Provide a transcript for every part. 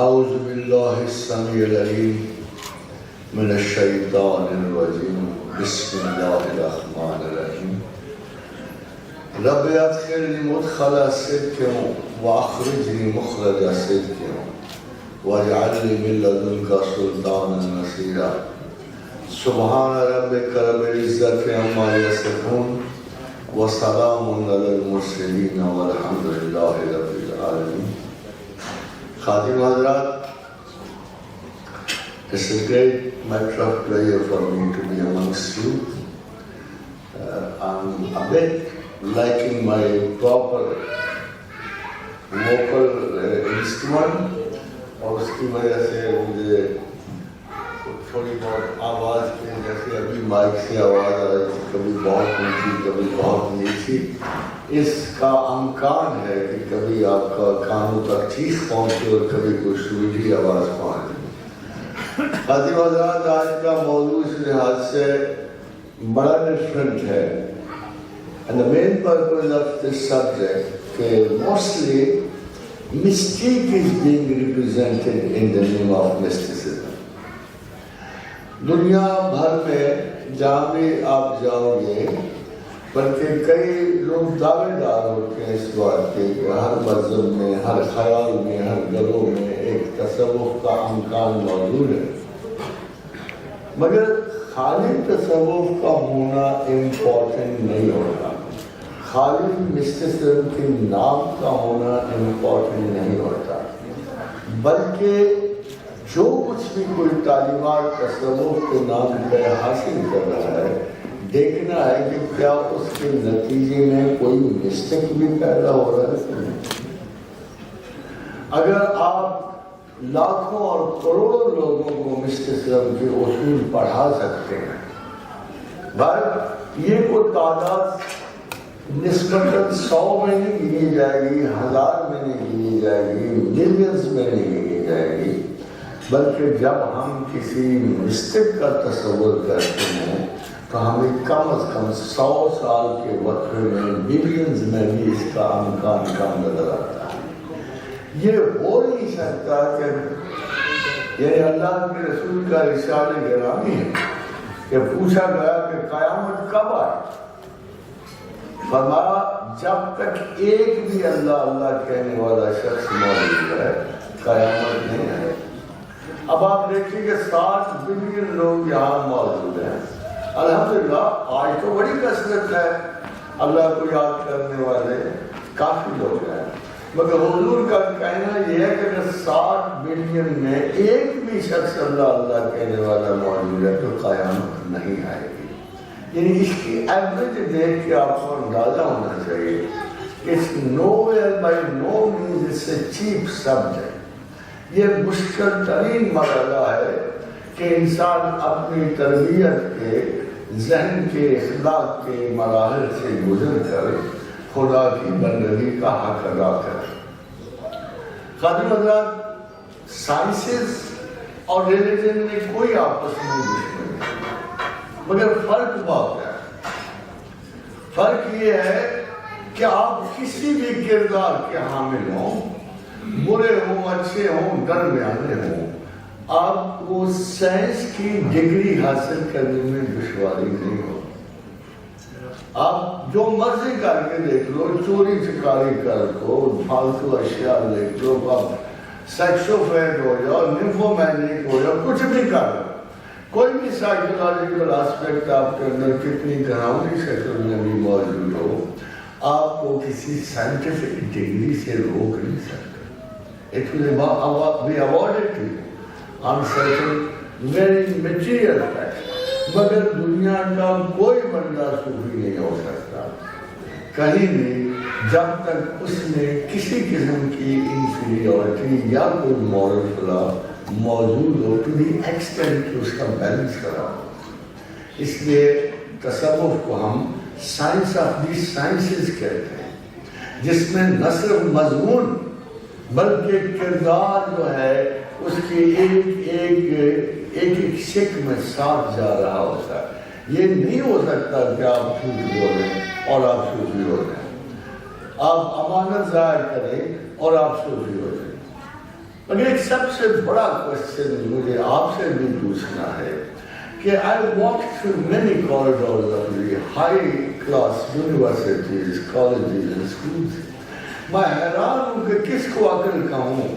اعوذ باللہ السمیع العلیم من الشیطان الرجیم بسم اللہ الرحمن الرحیم رب ادخلنی مدخل صدق واخرجنی مخرج صدق واجعل لي من لدنك سلطانا نصيرا سبحان ربك رب العزة عما يصفون وسلام على المرسلين والحمد لله رب العالمين. Khadim Hazrat, it's a great matter of pleasure for me to be amongst you. I'm a bit lacking my proper vocal instrument. اور اس کی وجہ سے مجھے تھوڑی بہت آواز کی جیسے ابھی مائک سے آواز آ رہی تھی، کبھی بہت اونچی کبھی بہت نیچی. اس کا امکان ہے کہ کبھی آپ کا کانوں تک چیخ پہنچے اور کبھی کوئی سریلی آواز پہنچے. خادم حضرات، آج کا موضوع اس لحاظ سے بڑا ڈفرینٹ ہے. And the main purpose of this subject کہ mostly mystique is being represented in the name of mysticism. دنیا بھر میں جہاں بھی آپ جاؤ گے، بلکہ کئی لوگ دعوے دار ہوتے ہیں اس بات کے کہ ہر مذہب میں، ہر خیال میں، ہر گروہ میں ایک تصوف کا امکان موجود ہے، مگر خالی تصوف کا ہونا امپورٹنٹ نہیں ہوتا، خالی مسٹسزم کے نام کا ہونا امپورٹنٹ نہیں ہوتا، بلکہ جو کچھ بھی کوئی تعلیمات تصوف کے نام پہ حاصل کر رہا ہے، دیکھنا ہے کہ کیا اس کے نتیجے میں کوئی مسٹک بھی پیدا ہو رہا ہے کہ نہیں. اگر آپ لاکھوں اور کروڑوں لوگوں کو مسٹسزم کے اصول پڑھا سکتے ہیں، بھائی یہ کوئی تعداد نسبتاً 100 میں نہیں گنی جائے گی، 1000 میں نہیں گنی جائے گی، ملینز میں نہیں گنی جائے گی، بلکہ جب ہم کسی مسٹک کا تصور کرتے ہیں تو ہمیں کم از کم 100 سال کے وقت میں ملینز میں بھی اس کا امکان کم نظر آتا ہے. یہ ہو نہیں سکتا کہ یعنی اللہ کے رسول کا ارشاد گرامی ہے کہ پوچھا گیا کہ قیامت کب آئے؟ فرمایا جب تک ایک بھی اللہ اللہ کہنے والا شخص موجود ہے قیامت نہیں ہے. اب آپ دیکھیں کہ 60 بلین لوگ یہاں موجود ہیں. الحمدللہ آج تو بڑی کثرت ہے، اللہ کو یاد کرنے والے کافی لوگ ہیں، مگر حضور کا کہنا یہ ہے کہ اگر 60 بلین میں ایک بھی شخص اللہ اللہ کہنے والا موجود ہے تو قیامت نہیں آئے گی. یعنی اس کی ایوریج دیکھ کے آپ کو اندازہ ہونا چاہیے اس nowhere by no means it's a cheap subject. یہ مشکل ترین مرحلہ ہے کہ انسان اپنی تربیت کے، ذہن کے، اخلاق کے مراحل سے گزر کر خدا کی بندگی کا حق ادا کرے. خادم حضرات، سائنسز اور ریلیجن میں کوئی آپس میں دشمنی نہیں، مگر فرق بہت ہے. فرق یہ ہے کہ آپ کسی بھی کردار کے حامل ہوں، برے ہوں، اچھے ہوں، درمیانے ہوں، آپ کو سائنس کی ڈگری حاصل کرنے میں دشواری نہیں ہو. آپ جو مرضی کر کے دیکھ لو، چوری چکاری کر لو، فالتو اشیاء دیکھ لو، آپ سیکسوفیٹ ہو جاؤ، نیمفومینک ہو جاؤ، کچھ بھی کر لو، کوئی بھی سائیکولوجیکل آسپیکٹ آپ کے اندر کتنی گراؤنڈی شکل میں بھی موجود ہو، آپ کو کسی سائنٹیفک ڈگری سے روک نہیں سکتا. It will be awarded to you on certain very material facts. مگر دنیا کا کوئی بندہ صوفی نہیں ہو سکتا کہیں بھی جب تک اس میں کسی قسم کی انفیریورٹی یا کوئی مورل فلا موجود ہو، to the extent کہ اس کا بیلنس کرا ہو. اس لیے تصوف کو ہم سائنس آف دی سائنسز کہتے ہیں، جس میں نہ صرف مضمون بلکہ کردار جو ہے اس کی ایک شک میں ساتھ جا رہا ہوتا ہے. یہ نہیں ہو سکتا کہ آپ صوفی ہو رہے ہیں اور آپ صوفی ہو رہے ہیں، آپ امانت ظاہر کریں اور آپ صوفی ہو رہے ہیں. مگر ایک سب سے بڑا کوشچن مجھے آپ سے بھی پوچھنا ہے کہ I walked through many corridors of the high class universities, colleges and schools. میں حیران ہوں کہ کس کو عقل کہوں،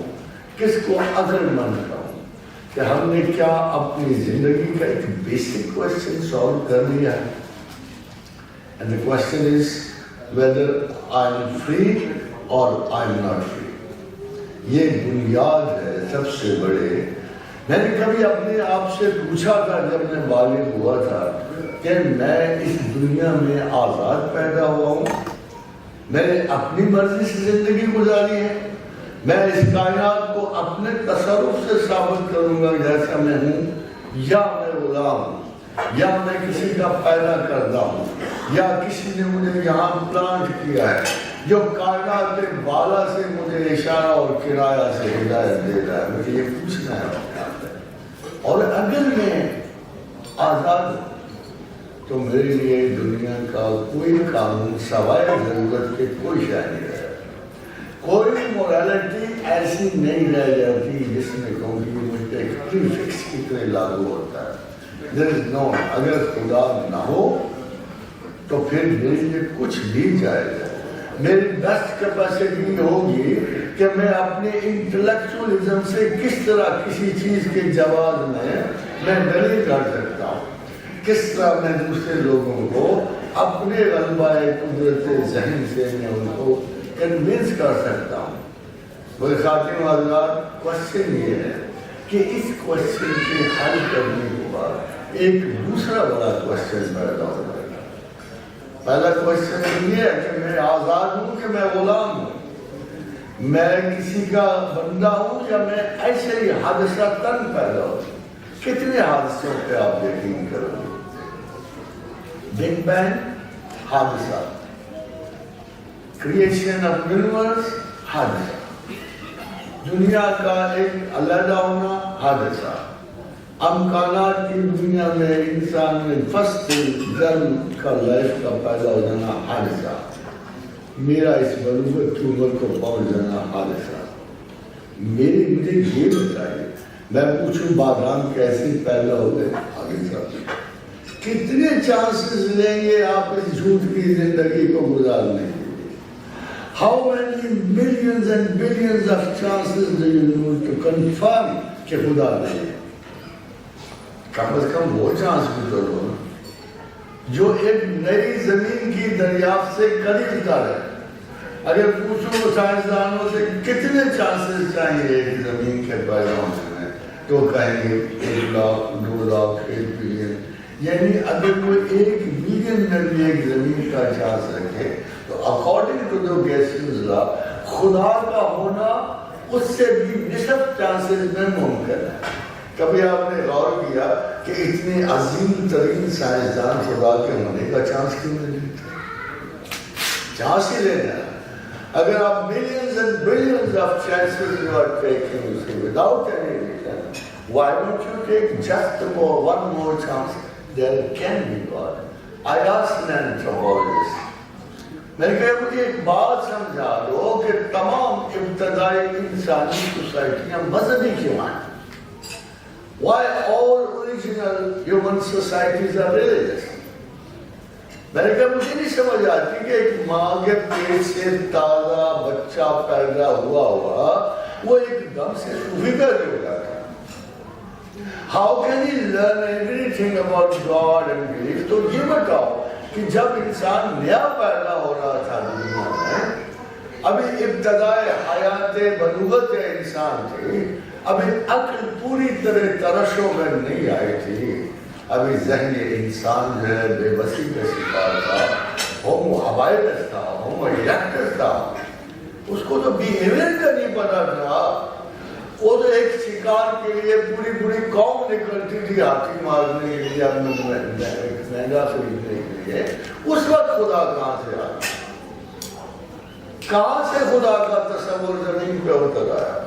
کس کو عقل مند کہوں کہ ہم نے کیا اپنی زندگی کا ایک بیسک کوشچن سالو کر لیا ہے. And the question is whether I'm free or I'm not free. یہ بنیاد ہے سب سے بڑے. میں نے کبھی اپنے آپ سے پوچھا تھا جب میں بالغ ہوا تھا کہ میں اس دنیا میں آزاد پیدا ہوا ہوں، میں نے اپنی مرضی سے زندگی گزاری ہے، میں اس کائنات کو اپنے تصرف سے ثابت کروں گا جیسا میں ہوں، یا میں غلام ہوں، یا میں کسی کا پیدا کردہ ہوں، یا کسی نے مجھے یہاں پلانٹ کیا ہے جو کائنات کے بالا سے مجھے اشارہ اور کرایہ سے ہدایت دے رہا ہے. مجھے یہ پوچھنا ہے اپنے آپ سے. اور اگر میں آزاد ہوں تو میرے لیے دنیا کا کوئی قانون سوائے ضرورت کے کوئی شے نہیں رہے. کوئی مورالٹی ایسی نہیں رہ جاتی جس میں کہوں کہ مجھ پہ ایک پریفکس کی طرح لاگو ہوتا ہے. There is no, اگر خدا نہ ہو تو پھر میرے لیے کچھ بھی جائز ہے. میری بیسٹ کیپیسٹی ہوگی کہ میں اپنے انٹلیکچوئلزم سے کس طرح کسی چیز کے جواز میں دلیل کر سکتا ہوں، کس طرح میں دوسرے لوگوں کو اپنے غلبہ قدرت ذہن سے میں ان کو کنونس کر سکتا ہوں. میرے خاتون و حضرات، کوشچن یہ ہے کہ اس کوشچن کے حل کرنے کے بعد ایک دوسرا بڑا کوشچن پیدا ہوتا ہے. پہلا کوشچن یہ ہے کہ میں آزاد ہوں کہ میں غلام ہوں، میں کسی کا بندہ ہوں یا میں ایسے ہی حادثاتاً پیدا ہوں. کتنے حادثوں پہ آپ یقین کرو گے؟ بگ بینگ حادثہ، کریشن آف یونیورس حادثہ، دنیا کا ایک علیحدہ ہونا حادثہ، امکانات کی دنیا میں انسان میں فرسٹ جرم کا لائف کا پیدا ہو جانا حادثہ، میرا اس بلوغت کی عمر کو پہنچ جانا حادثہ. مجھے یہ بتائیے، میں پوچھوں بادام کیسے پیدا ہو گئے؟ حادثہ. کتنے چانسز لیں گے آپ اس جھوٹ کی زندگی کو گزارنے کے لیے؟ How many millions and billions of chances do you need to confirm کہ خدا نہیں ہے؟ کم از کم وہ چانس بھی تو لو جو ایک نئی زمین کی دریافت سے قریب تر ہے. اگر پوچھو سائنسدانوں سے کتنے چانسز چاہیے ایک زمین کے پیدا ہونے میں، تو کہیں گے 1 لاکھ 2 لاکھ 1 بلین. یعنی اگر کوئی 1 بلین میں بھی ایک زمین کا چانس رکھے تو اکارڈنگ ٹو دا گیسز لا خدا کا ہونا اس سے بھی نصف چانسز میں ممکن ہے. کبھی آپ نے غور کیا کہ اتنے عظیم ترین سائنسدان خدا کے ہونے کا چانس کیوں نہیں لیتے؟ چانس ہی لینا ہے. اگر آپ millions and billions of chances you are taking without any reason, why don't you take just one more chance? There can be God. I asked an anthropologist. میں نے کہا مجھے ایک بات سمجھا دو کہ تمام ابتدائی انسانی سوسائٹیاں مذہبی کیوں ہیں؟ Why all original human societies are religious? میں نے کہا مجھے نہیں سمجھ آتی کہ ایک ماں کے پیٹ سے تازہ بچہ پیدا ہوا وہ ایک دم سے صوفی پیدا ہو جاتا ہے. How can he learn everything about God and belief? تو یہ بتاؤ کہ جب انسان نیا پیدا ہو رہا تھا دنیا میں، ابھی ابتدائے حیات بلوغت انسان تھی، ابھی عقل پوری طرح ترشوں میں نہیں آئی تھی، ابھی ذہن انسان جو ہے بے بسی کا شکار تھا، ہومو ہابائلس تھا، ہومو ایریکٹس تھا. اس کو تو بیہیویئر کا نہیں پتا تھا. وہ تو ایک شکار کے لیے پوری قوم نکلتی تھی ہاتھی مارنے کے لیے، مہنگا خریدنے کے لیے. اس وقت خدا کہاں سے آیا؟ کہاں سے خدا کا تصور زمین پہ اتر آیا؟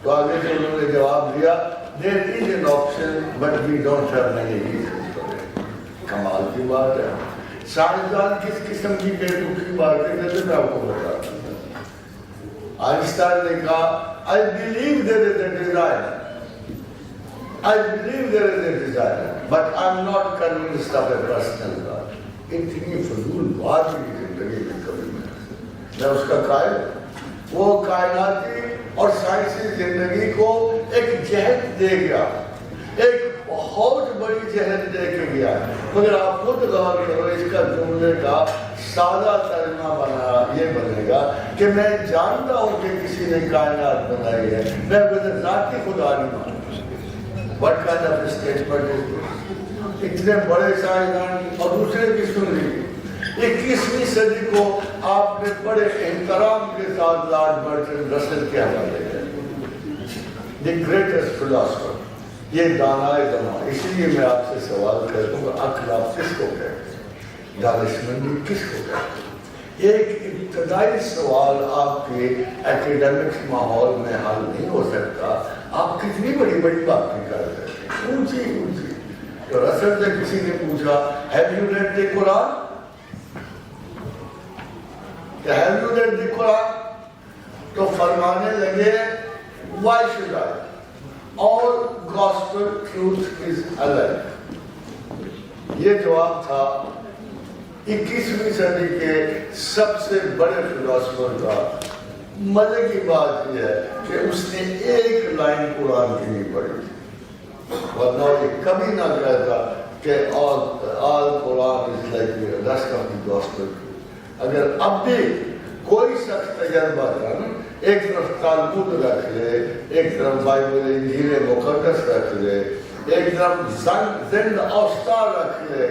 تو آگے سے انہوں نے جواب دیا there is an option but we don't have many reasons for it. کمال کی بات ہے. سائنسدان کس قسم کی بے رخی باتیں کرتے میں آپ کو بتاتا ہوں. آئنسٹائن نے کہا I believe there is a designer. I believe there is a designer, but I'm not convinced of a personal God. اتنی فضول بات کی زندگی میں کبھی میں اس کا قائل وہ کائناتی اور سائنسی زندگی کو ایک جہت دے گیا، ایک بہت بڑی جہت دے کے گیا، مگر آپ خود غور کرو اس کا جملے کا سادہ ترجمہ بنا یہ بنے گا کہ میں جانتا ہوں کہ کسی نے کائنات بنائی ہے، میں بدر ذاتی خدا نہیں مانتا۔ What kind of a statement is this؟ اتنے بڑے سائنسدان اور دوسرے کی سن لیجیے، 21ویں صدی کو آپ نے بڑے احترام کے ساتھ لارڈ برٹرینڈ رسل کے حوالے کیا، دی گریٹسٹ فلاسفر، یہ دانائے زمان۔ اس لیے میں آپ سے سوال کروں گا، عقل آپ کس کو کہتے ہیں؟ دانشمندی کس کو کہتے ہیں؟ ایک ابتدائی سوال آپ کے ایکیڈمکس ماحول میں حل نہیں ہو سکتا، آپ کتنی بڑی بڑی باتیں کر رہے ہیں، اونچی اونچی۔ تو رسل سے کسی نے پوچھا have you read the Quran؟ کہ have you read the Quran؟ تو فرمانے لگے why should I؟ all gospel truth is alike۔ یہ جواب تھا 21ویں صدی کے سب سے بڑے فلاسفر کا۔ مزے کی بات یہ ہے کہ اس نے ایک لائن قرآن کی نہیں پڑھی، ورنہ یہ کبھی نہ کہتا کہ all Quran is like the rest of the gospel۔ اگر اب بھی کوئی شخص تجربہ کر ایک طرف تالمود رکھ لے، ایک طرف بائبل انجیل مقدس رکھ لے، ایک طرف زند اوسطا رکھ لے،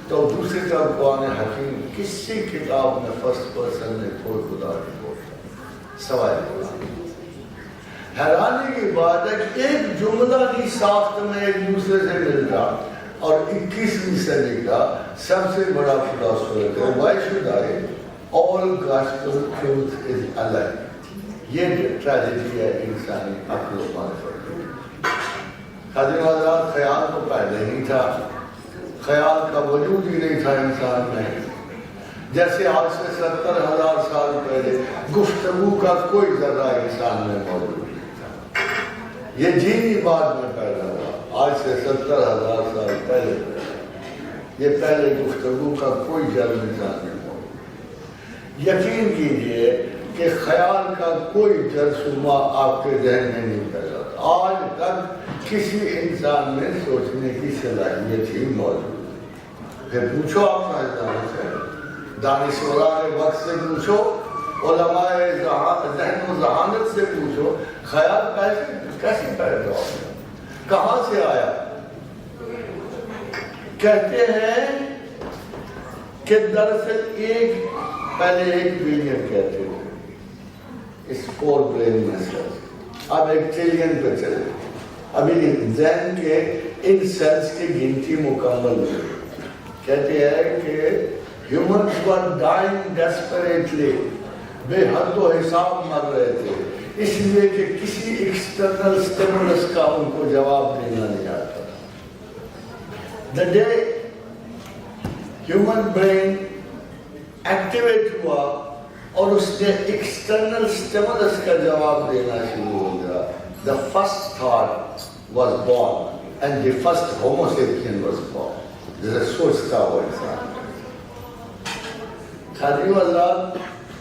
تو دوسری طرف قرآن حکیم کسی کتاب میں فرسٹ پرسن میں کوئی خدا نہیں بولتا سوائے قرآن۔ حیرانی کی بات ہے کہ ایک جملہ نہیں ساخت میں ایک دوسرے سے ملتا، اور 21ویں صدی کا سب سے بڑا فلاسفر ہے why should I all gospel truth is alike۔ یہ ٹریجڈی ہے انسانی عقل و معرفت کی۔ خادم حضرات، خیال تو پہلے نہیں تھا، خیال کا وجود ہی نہیں تھا انسان میں، جیسے آج سے 70,000 سال پہلے گفتگو کا کوئی ذرہ انسان میں موجود نہیں تھا۔ یہ جینی بعد میں پیدا ہوا، آج سے 70,000 سال پہلے۔ یہ پہلے گفتگو کا کوئی جرم انسان میں موجود۔ یقین کیجئے کہ خیال کا کوئی جرثومہ آپ کے ذہن میں نہیں پیدا تھا، آج تک کسی انسان میں سوچنے کی صلاحیت ہی موجود ہے۔ پھر پوچھو آپ سائنسدانوں سے، دانشوران وقت سے پوچھو، علماء ذہن و ذہانت سے پوچھو، خیال کیسے پیدا ہوا، کہاں سے آیا؟ کہتے ہیں کہ دراصل پہلے 1 بلین کہتے تھے اس 4 برین میں سے، اب 1 ٹریلین پہ چلے۔ ابھی ذہن کے ان سیلز کی گنتی مکمل ہوئی۔ کہتے ہیں کہ ہیومنز were dying desperately، بے حد و حساب مر رہے تھے، اس لیے کہ کسی ایکسٹرنل سٹیمولس کا ان کو جواب دینا نہیں آتا۔ The day human brain activate ہوا اور اس نے ایکسٹرنل سٹیمولس کا جواب دینا شروع ہو گیا، the first thought was born and the first homo sapien was born۔ جیسے سوچتا ہوا انسان۔ خادم حضرات،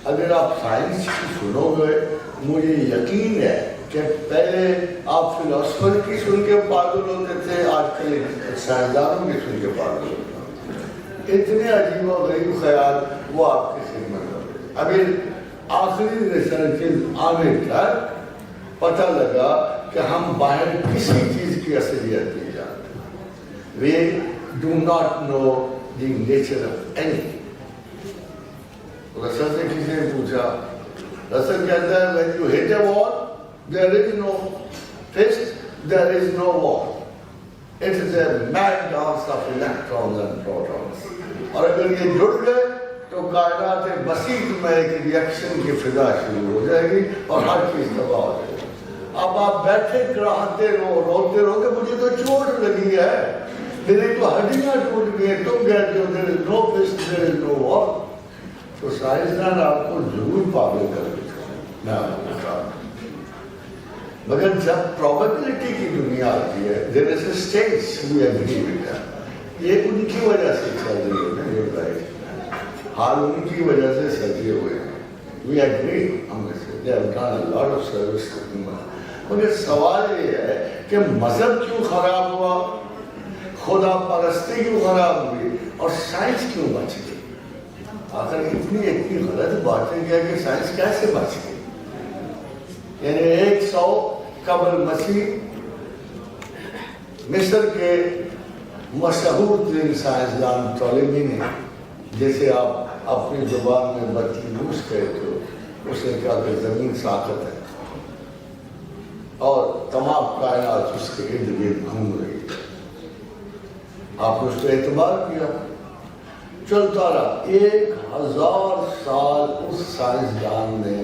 اگر آپ سائنس کی سنو گے، مجھے یقین ہے کہ پہلے آپ فلاسفر کی سن کے پاگل ہوتے تھے، آج کل سائنسدانوں کی سن کے پاگل ہوتے ہیں۔ اتنے عجیب و غریب خیال وہ آپ کی خدمت ہوتے۔ ابھی آخری ریسرچز آنے تک پتہ لگا کہ ہم باہر کسی چیز کی اصلیت نہیں جانتے۔ We do not know the nature of anything۔ رسل سے کسی نے پوچھا، رسل کہتا ہے when you hit a wall there is no fist, there is no wall, it is a mad dance of electrons and protons۔ اور اگر یہ جڑ گئے تو کائنات بسیط میں ایک ریئیکشن کی فضا شروع ہو جائے گی اور ہر چیز تباہ ہو جائے گی۔ اب آپ بیٹھے کراہتے رہو، روتے رہو کہ مجھے تو چوٹ لگی ہے، میری تو ہڈیاں ٹوٹ گئی، تم کہتے ہو there is no fist, there is no wall۔ تو سائنسدان آپ کو ضرور پاگل کر دیتے ہیں۔ میں آپ کو بتا دوں. مگر جب پروبیبلٹی کی دنیا آتی ہے there is a stage we agree with that. یہ ان کی وجہ سے چل رہی ہے نا یہ لائف, حال ان کی وجہ سے سجے ہوئے ہیں. وی ایگری, ہم میں سے they have done a lot of service to human. مگر سوال یہ ہے کہ مذہب کیوں خراب ہوا, خدا پرستی کیوں خراب ہوئی, اور سائنس کیوں بچ گئی؟ آخر اتنی غلط باتیں کیا کہ سائنس کیسے بچ گئی؟ یعنی 100 قبل مسیح مصر کے مشہور ترین سائنسدان ٹولمی نے, جیسے آپ اپنی زبان میں بطلیموس کہتے ہو, اس نے کہا کہ زمین ساخت ہے اور تمام کائنات اس کے ارد گرد گھوم رہی ہے. آپ نے اس پہ اعتبار کیا, چلتا رہا. 1000 سال اس سائنسدان نے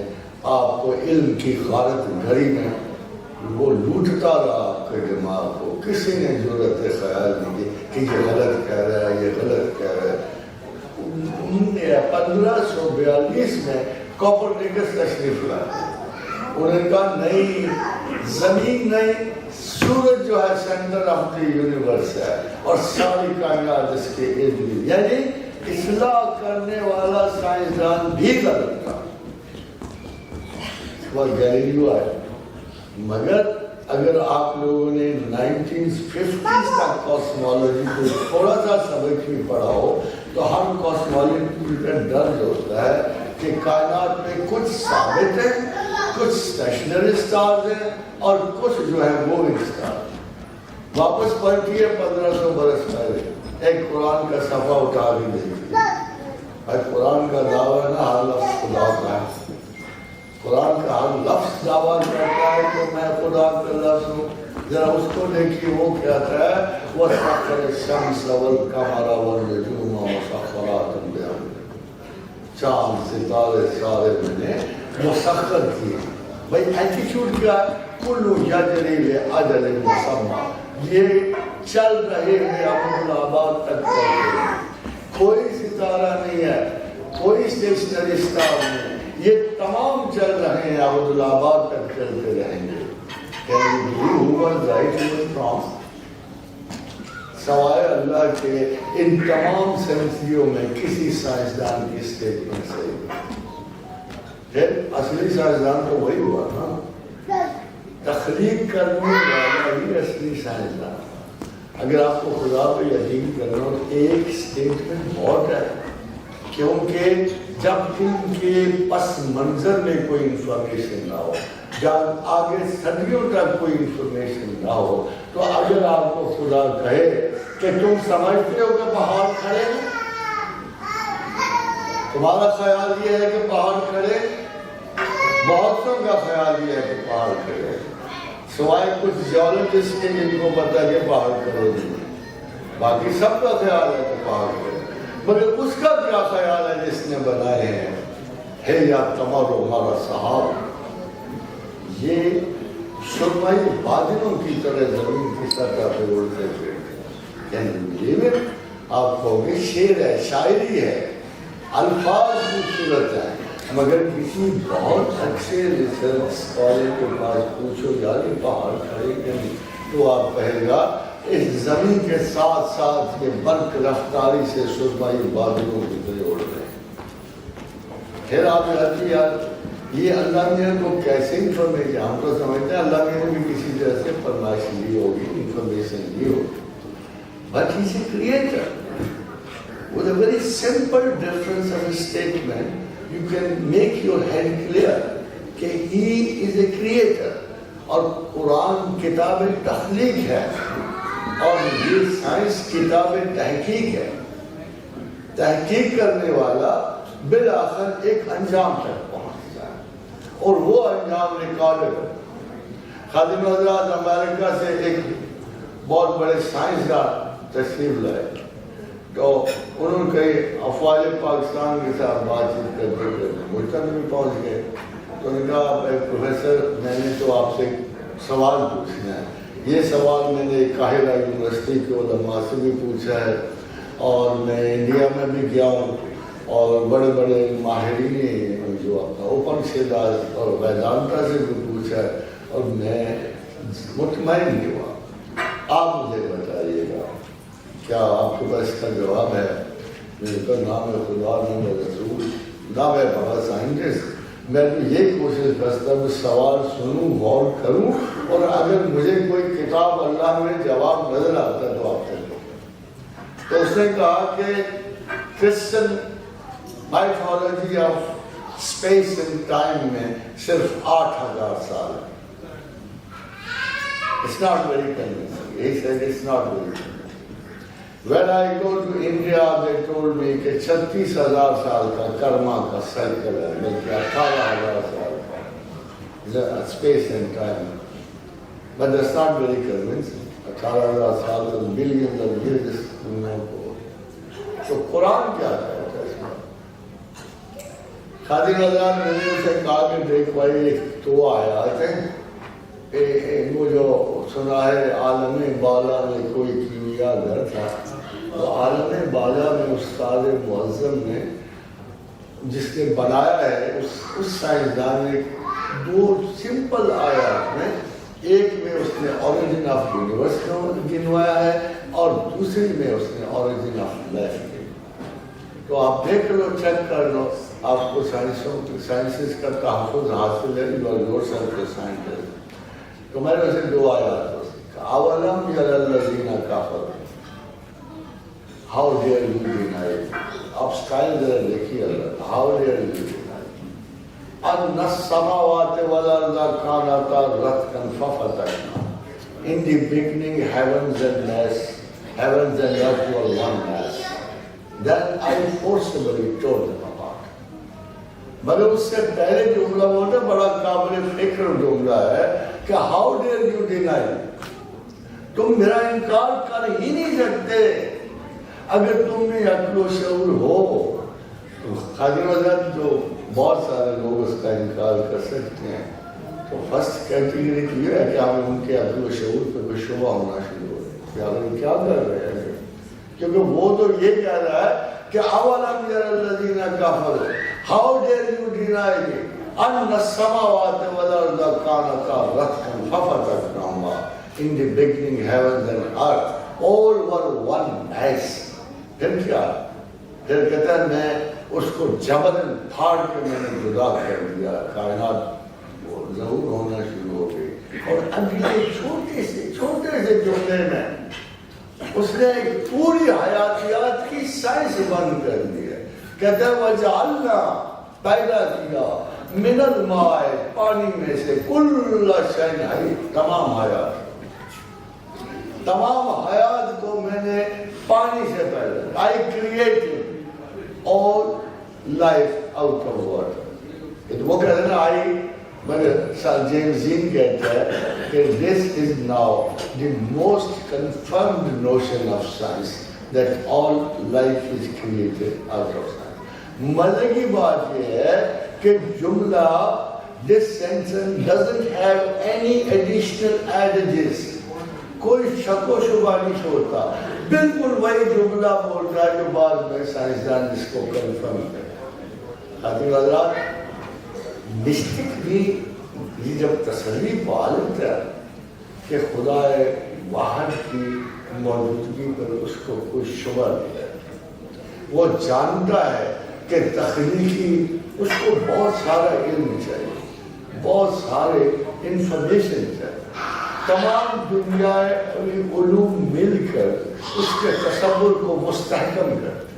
آپ کو علم کی غارت گھڑی میں وہ لوٹتا رہا آپ کے دماغ کو. کسی نے ضرورت خیال نہیں کی کہ یہ غلط کہہ رہا ہے, یہ غلط کہہ رہا ہے. 1542 میں کوپرنیکس تشریف لائے. انہوں نے کہا نہیں, زمین نہیں, سورج جو ہے سینٹر آف دی یونیورس ہے اور ساری کائنات اس کے ارد گرد. یعنی اصلاح کرنے والا سائنسدان بھی غلط تھا. وہ گیلیلیو آئے. مگر اگر آپ لوگوں نے 1950 تک کاسمولوجی کو تھوڑا سا سبق بھی پڑھا ہو تو ہر کاسمولوجی کا درج ہوتا ہے کہ کائنات میں کچھ ثابت ہے, کچھ اسٹیشنری اسٹارز ہیں اور کچھ جو ہے وہ اسٹار. واپس پلٹیے 1500 برس پہلے, ایک قرآن کا صفحہ اٹھا کے دیکھیے. قرآن کا دعویٰ ہے نا ہر لفظ خدا کا ہے. قرآن کا ہر لفظ دعویٰ کرتا ہے کہ میں خدا کا لفظ ہوں. ذرا اس کو دیکھیے وہ کہتا ہے وَسَخَّرَ الشَّمْسَ وَالْقَمَرَ وَالنُّجُومَ مُسَخَّرَاتٍ بِأَمْرِهِ. چاند ستارے سارے میں نے مسخر کیے. بھائی ایٹیچیوڈ کیا ہے؟ کلو یجری لأجل مسمى, یہ چل رہے ہیں ابد الآباد تک چلتے ہیں. کوئی ستارہ نہیں ہے, کوئی اسٹیشنری اسٹار نہیں, یہ تمام چل رہے ہیں ابد الآباد تک چلتے رہیں گے. سوائے اللہ کے ان تمام سینچریوں میں کسی سائنسدان کی اسٹیٹمنٹ صحیح. پھر اصلی سائنسدان تو وہی ہوا نا, تخلیق کرنے والا ہی اصلی سائنسدان. اگر آپ کو خدا پہ یقین کرنا ہو ایک اسٹیٹمنٹ بہت ہے, کیونکہ جب ان کے پس منظر میں کوئی انفارمیشن نہ ہو, جب آگے صدیوں تک کوئی انفارمیشن نہ ہو, تو اگر آپ کو خدا کہے کہ تم سمجھتے ہو کہ پہاڑ کھڑے ہیں, تمہارا خیال یہ ہے کہ پہاڑ کھڑے, بہت سو کا خیال یہ ہے کہ پہاڑ کھڑے, سوائے کچھ جیولوجسٹ کے جن کو پتا کہ پہاڑ کھڑے نہیں, باقی سب کا خیال ہے کہ پہاڑ کھڑے. مگر اس کا کیا خیال ہے جس نے بنائے ہیں؟ ہے یا تمر و مر صحاب, یہ سرمائی بادلوں کی طرح زمین کی سطح پہ اڑتے پھرتے. یعنی یہ آپ کو گے شعر ہے, شاعری ہے, الفاظ خوبصورت ہیں, مگر کسی بہت اچھے ریسرچ اسکالر کے پاس پوچھو یار یہ پہاڑ کھڑے کہ نہیں, تو آپ کہے گا اس زمین کے ساتھ ساتھ یہ برق رفتاری سے سرمائی بادلوں کی طرح اڑ رہے ہیں. پھر آپ کہتے یار یہ اللہ نے کو کیسے انفارمیشن, ہم تو سمجھتے ہیں اللہ نے بھی کسی طرح سے فرمائش لی ہوگی, انفارمیشن لی ہوگی, but he's a creator. With a very simple difference of statement, you can make your head clear کہ he is a creator. اور قرآن کتاب تخلیق ہے اور یہ سائنس کتاب تحقیق ہے. تحقیق کرنے والا بالآخر ایک انجام تک پہنچ جائے اور وہ انجام ریکارڈ. خادم حضرات امریکہ سے ایک بہت بڑے سائنسدان تشریف لائے, تو انہوں نے کہی افواج پاکستان کے ساتھ بات چیت کرتے کرتے ملک تک بھی پہنچ گئے. تو انہوں نے کہا پروفیسر میں نے تو آپ سے سوال پوچھنا ہے, یہ سوال میں نے قاہرہ یونیورسٹی کے علماء سے بھی پوچھا ہے اور میں انڈیا میں بھی گیا ہوں اور بڑے بڑے ماہرین جو اپنا اوپنشد اور ویدانتا سے بھی پوچھا اور میں مطمئن نہیں ہوا. آپ مجھے بتائیے گا کیا آپ کے پاس اس کا جواب ہے؟ میرے کا نام ہے خدا، نام ہے رسول، نہ میں بڑا سائنٹسٹ. میں تو یہ کوشش کرتا ہوں سوال سنوں، غور کروں، اور اگر مجھے کوئی کتاب اللہ میں جواب نظر آتا ہے تو آپ کو. تو اس نے کہا کہ Christian mythology of space and time میں صرف 8,000 سال ہے. It's not very convincing. He said it's not very convincing. When I go to India, they told me کہ 36,000 سال کا کرما کا سائیکل ہے، بلکہ 18,000 سال کا space and time. But that's not very convincing. 18,000 سال کا ملین آف ایئرز دنیا کو. تو قرآن کیا کہتا ہے اس میں؟ خادم حضرات نے ان سے کہا کہ دیکھ بھائی تو آیات ہیں، وہ جو سنا ہے عالم بالا میں کوئی کیمیا گھر تھا، تو عالم بالا میں استاد معظم نے جس نے بنایا ہے اس سائنسدان نے 2 سمپل آیات میں، ایک میں اس نے اوریجن آف یونیورس گنوایا ہے اور دوسری میں اس نے اوریجن آف لائف گنوایا. تو آپ دیکھ لو، چیک کر لو، آپ کو سائنسز کا تحفظ حاصل ہے. You are yourself a scientist. تو میں نے اسے 2 آیات کو سیکھا. اولم یر الذین کفروا ہاؤ ڈیئر یو ڈینائی. آپ اسٹائل ذرا دیکھیے اللہ، ہاؤ ڈیئر یو ڈینائی ان السماوات والارض کانتا رتقا ففتقنا. In the beginning heavens and earth were one mass. Then I forcibly tore them apart. مگر اس سے پہلے جملہ ہوتا بڑا قابل فکر جملہ ہے کہ ہاؤ ڈیئر یو ڈینائی. تم میرا انکار کر ہی نہیں سکتے. اگر تم میں عقل و شعور ہو تو خادم حضرت جو بہت سارے لوگ اس کا انکار کر سکتے ہیں، تو فرسٹ کیٹیگری یہ ہے کہ ہمیں ان کے عقل و شعور پہ کوئی شبہ ہونا شروع ہو کہ ہم کیا کر رہے ہیں. کیونکہ وہ تو یہ کہہ رہا ہے کہ اولم یر الذین کفروا ہاؤ ڈیئر یو ڈینائی ان السماوات والارض کانتا رتقا ففتقناہما. In the beginning heavens and earth all were one mass. پھر کیا؟ پھر کہتا ہے میں اس کو جبراً پھاڑ کے میں نے جدا کر دیا. کائنات ظہور ہونا شروع ہو گئی. اور اگلے چھوٹے سے جملے میں اس نے ایک پوری حیاتیات کی سائنس بند کر دی ہے. کہتے ہیں وَجَعَلْنَا پیدا کیا من الماء پانی میں سے کل شیء حی تمام حیات کو میں نے پانی سے پیدا. I created all life out of water. وہ کہتے ہیں نا مگر جیمز زین کہتا ہے کہ this is now the most confirmed notion of science that all life is created out of science. مزے کی بات یہ ہے کہ جملہ this sentence doesn't have any additional adages. کوئی شک و شبہ نہیں چھوڑتا، بالکل وہی جملہ بولتا ہے جو بعد میں سائنسدان جس کو کنفرم کرے. خاتم حضرات مسٹک بھی یہ جب تسلی پا لیتا ہے کہ خدا واحد کی موجودگی پر اس کو کوئی شبہ نہیں ہے، وہ جانتا ہے کہ تخلیقی اس کو بہت سارا علم چاہیے، بہت سارے انفارمیشن چاہیے. تمام دنیا علوم مل کر اس کے تصور کو مستحکم کرتے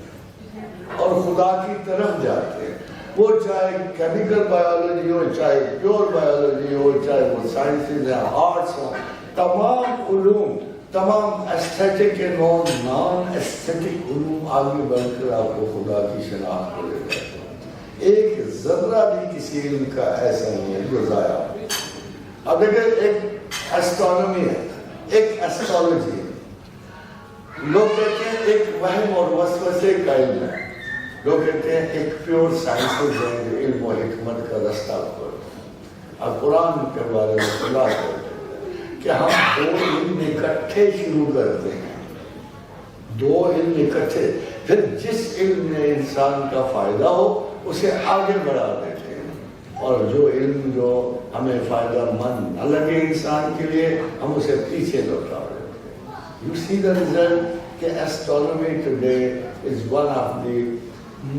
ہیں اور خدا کی طرف جاتے ہیں. وہ چاہے کیمیکل بایولوجی ہو، چاہے پیور بایولوجی ہو، چاہے وہ سائنسز ہیں، آرٹس ہوں، تمام علوم، تمام ایستھیٹک نان ایستھیٹک علوم آگے بڑھ کر آپ کو خدا کی شناخت کو لے جاتے ہیں. ایک ذرہ بھی کسی علم کا ایسا نہیں ہے جو ضائع ہو. اب دیکھیں ایک ایسٹرونومی ہے، ایک ایسٹرولوجی ہے. لوگ کہتے ہیں ایک وہم اور وسوسے کا علم ہے، لوگ کہتے ہیں ایک پیور سائنسز ہے جو علم و حکمت کا رستہ کھولتا ہے. اب قرآن کے بارے میں خدا کرتے ہیں کہ ہم 2 علم اکٹھے شروع کرتے ہیں، 2 علم اکٹھے، پھر جس علم میں انسان کا فائدہ ہو اسے آگے بڑھا دیتے ہیں. اور جو علم جو ہمیں فائدہ مند نہ لگے انسان کے لیے ہم اسے پیچھے لوٹا دیتے ہیں. You see the result کہ astronomy today is one of the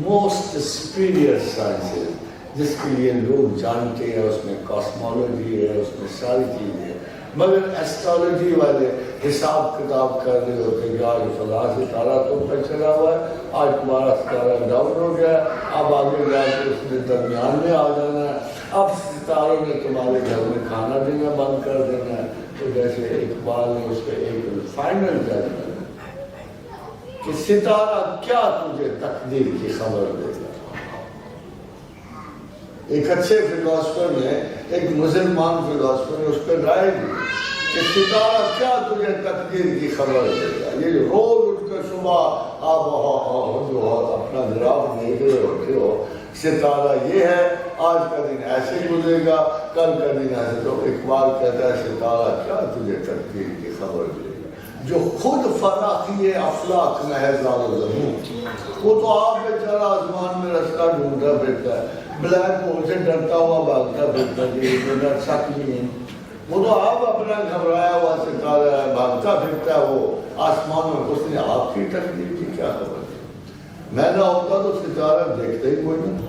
most superior sciences جس کے لیے لوگ جانتے ہیں. اس میں کاسمولوجی ہے, اس میں ساری چیزیں ہیں, مگر ایسٹرولوجی والے حساب کتاب کر رہے ہوتے کہ آج فلاں ستارہ تو پر چلا ہوا ہے, آج تمہارا ستارہ ڈاؤن ہو گیا, اب آگے جا کے اس نے درمیان میں آ جانا ہے, اب ستاروں نے تمہارے گھر میں کھانا دینا بند کر دینا ہے. تو جیسے اقبال نے اس پہ ایک فائنل ججمنٹ کہ ستارہ کیا تجھے تقدیر کی خبر دے گا. ایک اچھے فلاسفر نے, ایک مسلمان فلاسفر نے اس پہ رائے دی کہ ستارہ کیا تجھے تقدیر کی خبر دے گا. یہ روز اٹھ کر صبح آپ جو اپنا گراف دیکھ رہے ہوتے ہو, ستارہ یہ ہے, آج کا دن ایسے گزرے گا, کل کا دن ایسے. تو اقبال کہتا ہے ستارہ کیا تجھے تقدیر کی خبر دے گا جو خود فراخی افلاق میں ہے زال و زمین. وہ تو آپ بیچارہ آسمان میں رستہ ڈھونڈتا پھرتا ہے, بلیک ہول سے ڈرتا ہوا بھاگتا پھرتا ہے, سچ نہیں. وہ تو آپ اپنا گھبرایا ہوا ستارہ ہے, بھاگتا پھرتا ہے وہ آسمان میں. اس نے آپ کی تقدیر کی کیا خبر دی؟ میں نہ ہوتا تو ستارہ دیکھتا ہی کوئی نہیں.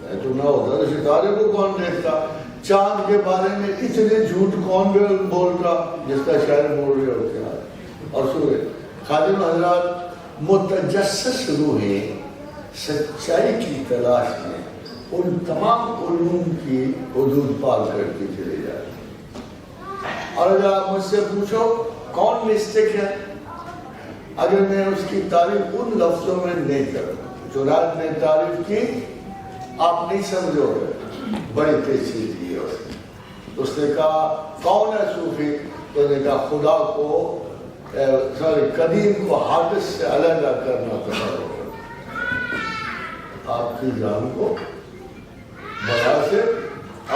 میں تو نہ ہوتا تو ستارے کو کون دیکھتا؟ چاند کے بارے میں اتنے جھوٹ کون بول رہا جس کا شاعر بول رہے ہوتے ہیں. اور سورے خادم حضرات متجسس روحیں سچائی کی تلاش میں ان تمام علوم کی حدود پار کرتی چلی جاتی. اور اگر آپ مجھ سے پوچھو کون مسٹیک ہے, اگر میں اس کی تعریف ان لفظوں میں نہیں کروں جو رات نے تعریف کی, آپ نہیں سمجھو گے. بڑی پیچیدگی ہے اس میں. اس نے کہا کون ہے صوفی؟ تو نے کہا خدا کو قدیم کو حادث سے علیحدہ کرنا تصور کرنا. آپ کی جان کو بڑا سے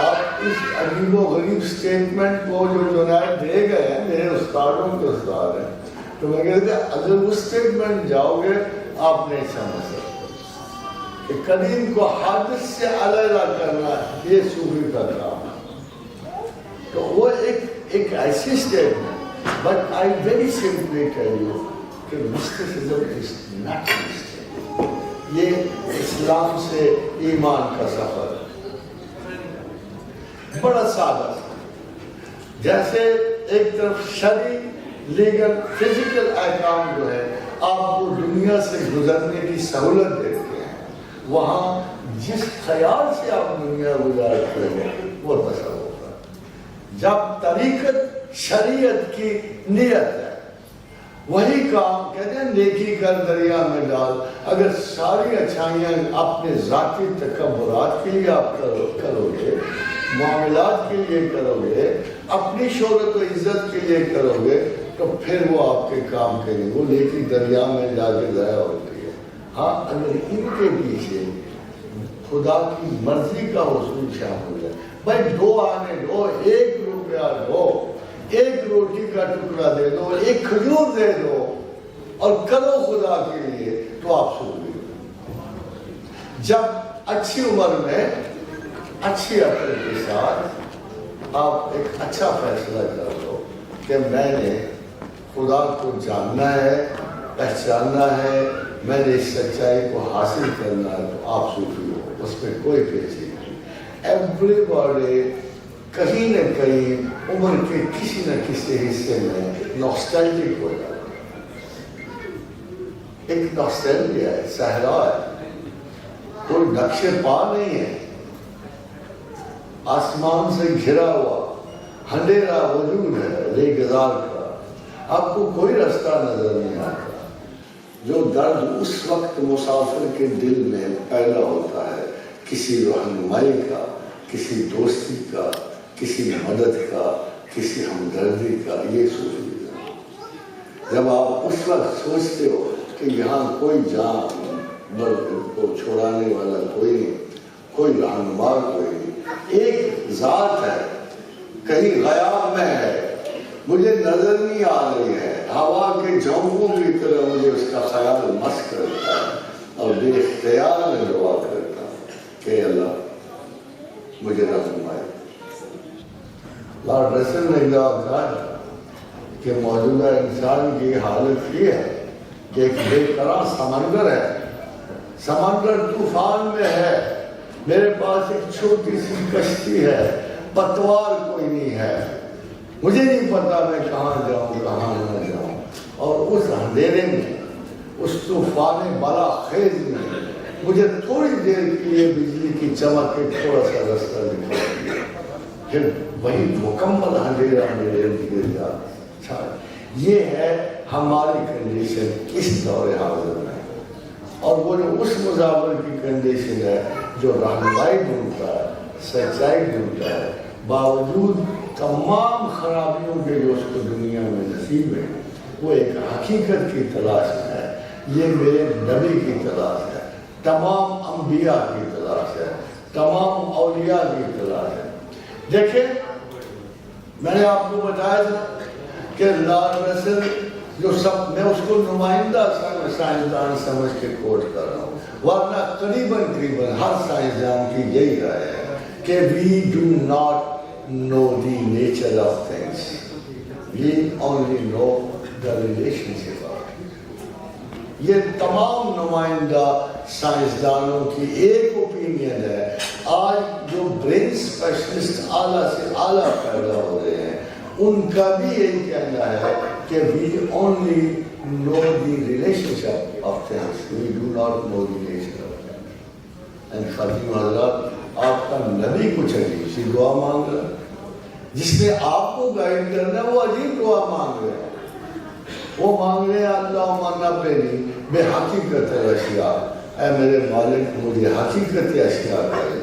آپ اس عجیب و غریب سٹیٹمنٹ کو جو جنید دے گئے ہیں, میرے استادوں کے استاد ہیں, تو میں کہتے ہیں اگر اس سٹیٹمنٹ جاؤ گے آپ نہیں سمجھ سکتے کہ قدیم کو حادث سے علیحدہ کرنا یہ صوفی کا کام ہے. تو وہ ایک ایسی statement. But I very simply tell you کہ مسٹیسزم از ناٹ مسٹیک. یہ اسلام سے ایمان کا سفر ہے, بڑا سادہ. جیسے ایک طرف شرعی لیگل فزیکل احکام جو ہے آپ کو دنیا سے گزرنے کی سہولت دیتے ہیں, وہاں جس خیال سے آپ دنیا گزارتے ہیں وہ تصور ہے. جب طریقت شریعت کی نیت ہے, وہی کام کہتے ہیں نیکی کر دریا میں ڈال. اگر ساری اچھائیاں اپنے ذاتی تکبرات کے لیے آپ کرو گے, معاملات کے لیے کرو گے, اپنی شہرت و عزت کے لیے کرو گے, تو پھر وہ آپ کے کام کریں, وہ نیکی دریا میں جا کے ضائع ہوتی ہے. ہاں اگر ان کے پیچھے خدا کی مرضی کا حصول شامل ہے, بھائی 2 آنے دو, 1 روپیہ دو, 1 روٹی کا ٹکڑا دے دو, 1 کھجور دے دو اور کرو خدا کے لیے, تو آپ سن لیں. جب اچھی عمر میں اچھی عقل کے ساتھ آپ ایک اچھا فیصلہ کر لو کہ میں نے خدا کو جاننا ہے, پہچاننا ہے, میں نے اس سچائی کو حاصل کرنا ہے, تو آپ صوفی ہو. اس میں کوئی پیچیدگی نہیں. ایوری باڈی کہیں نہ کہیں عمر کے کسی نہ کسی حصے میں نوسٹیلجک ہو جاتا ہے. ایک نوسٹیلجیا ہے, صحرا ہے, کوئی نقش پا نہیں ہے, آسمان سے گھرا ہوا اندھیرا وجود ہے لے گزار کا, آپ کو کوئی رستہ نظر نہیں آتا. جو درد اس وقت مسافر کے دل میں پیدا ہوتا ہے کسی رہنمائی کا, کسی دوستی کا, کسی مدد کا, کسی ہمدردی کا, یہ صوفی ہے. جب آپ اس وقت سوچتے ہو کہ یہاں کوئی جان کو چھوڑانے والا کوئی نہیں, کوئی رہنما کوئی نہیں, ایک ذات ہے کہیں غیاب میں ہے, مجھے نظر نہیں آ رہی ہے, ہوا کے جھونکوں کی طرح مجھے اس کا خیال مست کرتا ہے, اور بے اختیار میں دعا کرتا ہوں کہ اللہ مجھے رہنمائی. لارڈ رسل نے کہا کہ موجودہ انسان کی حالت یہ ہے کہ ایک بے قرار سمندر ہے، سمندر طوفان میں ہے، میرے پاس ایک چھوٹی سی کشتی ہے، پتوار کوئی نہیں ہے، مجھے نہیں پتا میں کہاں جاؤں کہاں نہ جاؤں. اور اس اندھیرے میں، اس طوفان بالا خیز میں مجھے تھوڑی دیر کے لیے بجلی کی چمک کے تھوڑا سا رستہ دکھائی دیا، پھر وہی مکمل اندھیرا میرے ارد گرد جا. یہ ہے ہماری کنڈیشن اس دور حاضر میں. اور وہ جو اس مزاور کی کنڈیشن ہے جو رہنمائی ڈھونڈتا ہے، سچائی ڈھونڈتا ہے، باوجود تمام خرابیوں کے جو اس کو دنیا میں نصیب ہے، وہ ایک حقیقت کی تلاش میں ہے. یہ میرے نبی کی تلاش ہے، تمام انبیاء کی تلاش ہے، تمام اولیاء کی تلاش ہے. دیکھیں، میں نے آپ کو بتایا تھا کہ لارڈ رسل جو میں اس کو نمائندہ سائنسدان سمجھ کے کوٹ کر رہا ہوں، ورنہ قریباً ہر سائنسدان کی یہی رائے ہے کہ we do not know the nature of things, we only know the relationship of it. یہ تمام نمائندہ سائنسدانوں کی ایک اوپینین ہے. آج جو برین اسپیشلسٹ اعلیٰ سے اعلیٰ پیدا ہو رہے ہیں، ان کا بھی یہی کہنا ہے کہ we only know the relationship of things, we do not know the nature of things. And خاتم حضرات، آپ کا نبی کچھ عجیب سی دعا مانگ رہا ہے. جس نے آپ کو گائیڈ کرنا ہے وہ عجیب دعا مانگ رہے ہیں. وہ مانگ رہے ہیں اللہم نبئنی بحقیقت الاشیاء، اے میرے مالک مجھے حقیقت اشیاء کرے.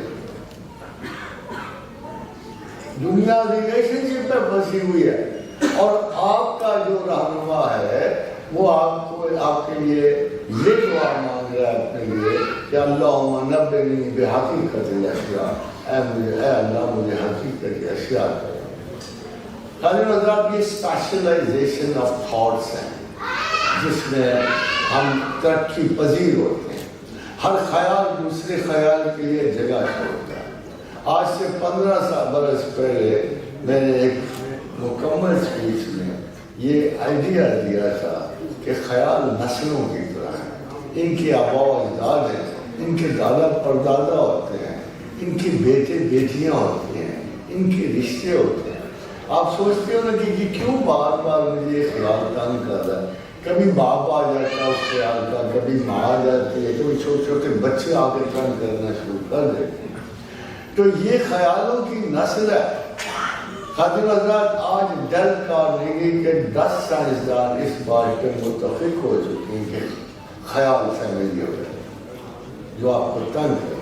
دنیا ریلیشن شپ میں پھنسی ہوئی ہے، اور آپ کا جو رہنما ہے وہ آپ کے لیے یہ دعا مانگ رہا ہے اپنے لیے کہ اللہم نبئنی بحقیقت الاشیاء، اے اللہ مجھے حقیقت اشیاء کرے. حضرت حضرات، یہ اسپیشلائزیشن آف تھاٹس ہیں جس میں ہم ترقی پذیر ہوتے ہیں. ہر خیال دوسرے خیال کے لیے جگہ چھوڑتا ہے. آج سے 15 برس پہلے میں نے ایک مکمل اسپیچ میں یہ آئیڈیا دیا تھا کہ خیال نسلوں کی طرح ہے. ان کے آبا و اجداد ہیں، ان کے دادا پردادا ہوتے ہیں، ان کے بیٹے بیٹیاں ہوتے ہیں، ان کے رشتے ہوتے ہیں. آپ سوچتے ہو نا کہ کیوں بار بار مجھے یہ خیال تنگ کر رہا ہے. کبھی باپ آ جاتا ہے اس خیال کا، کبھی ماں آ جاتی ہے، کبھی چھوٹے چھوٹے بچے آ کے تنگ کرنا شروع کر دیتے ہیں. تو یہ خیالوں کی نسل ہے. خاتم حضرات، آج ڈیل کارنیگی کے 10 سائنسدان اس بات پہ متفق ہو چکے ہیں کہ خیال فیملی ہو گئے جو آپ کو تنگ کرے،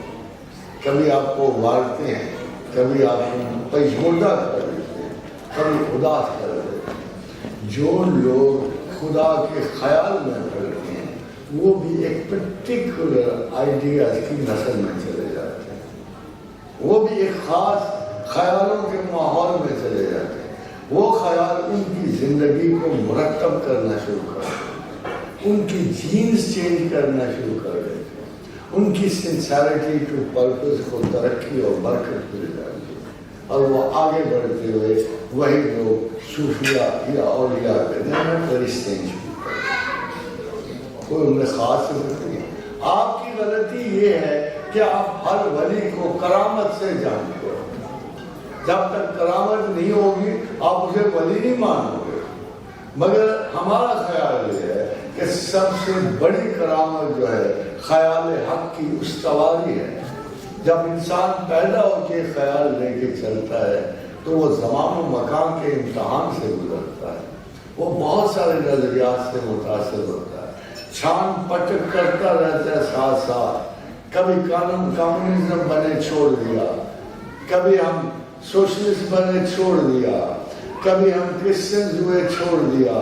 کبھی آپ کو ابھارتے ہیں، کبھی آپ کو پژمردہ کر دیتے ہیں، کبھی اداس کر دیتے ہیں. جو لوگ خدا کے خیال میں پڑتے ہیں وہ بھی ایک پرٹیکولر آئیڈیاز کی نسل میں چلے جاتے ہیں، وہ بھی ایک خاص خیالوں کے ماحول میں چلے جاتے ہیں. وہ خیال ان کی زندگی کو مرتب کرنا شروع کر دیتے ہیں، ان کی جینز چینج کرنا شروع کر دیتے ہیں، ان کی سنسیریٹی ٹو پرپز کو ترقی اور برکت مل جاتی ہے، اور وہ آگے بڑھتے ہوئے وہی لوگ صوفیاء یا اولیاء کہتے ہیں فرشتے کوئی انہیں خاص نہیں. آپ کی غلطی یہ ہے کہ آپ ہر ولی کو کرامت سے جانتے ہو. جب تک کرامت نہیں ہوگی آپ اسے ولی نہیں مانو گے. مگر ہمارا خیال یہ ہے کہ سب سے بڑی کرامت جو ہے خیال حق کی استواری ہے. جب انسان پیدا ہو کے خیال لے کے چلتا ہے تو وہ زمان و مکان کے امتحان سے گزرتا ہے. وہ بہت سارے نظریات سے متاثر ہوتا ہے، چھان پٹک کرتا رہتا ہے ساتھ ساتھ. کبھی کمیونزم بنے چھوڑ دیا، کبھی ہم سوشلسٹ بنے چھوڑ دیا، کبھی ہم کرسچنز ہوئے چھوڑ دیا،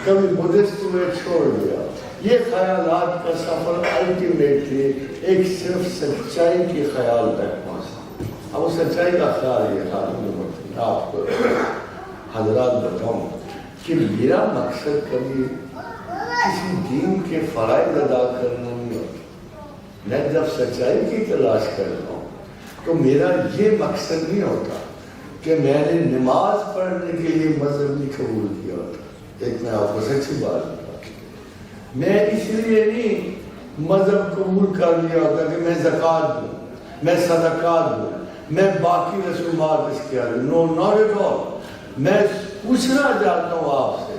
کبھی بدھسٹ ہوئے چھوڑ دیا. یہ خیالات کا سفر الٹیمیٹلی ایک صرف سچائی کے خیال تک پہنچا. اب وہ سچائی کا خیال یہ خاتم آپ کو حضرات بتاؤں کہ میرا مقصد کبھی کسی دین کے فرائض ادا کرنا نہیں ہوتا. میں جب سچائی کی تلاش کرتا ہوں تو میرا یہ مقصد نہیں ہوتا کہ میں نے نماز پڑھنے کے لیے مذہب نہیں قبول کیا ہوتا. ایک میں آپ کو سچی بات بتا، میں اس لیے نہیں مذہب قبول کر لیا ہوتا کہ میں زکوٰۃ دوں، میں صدقات دوں، میں باقی رسومات اس کے آگے. نو ناٹ ایٹ آل. میں پوچھنا چاہتا ہوں آپ سے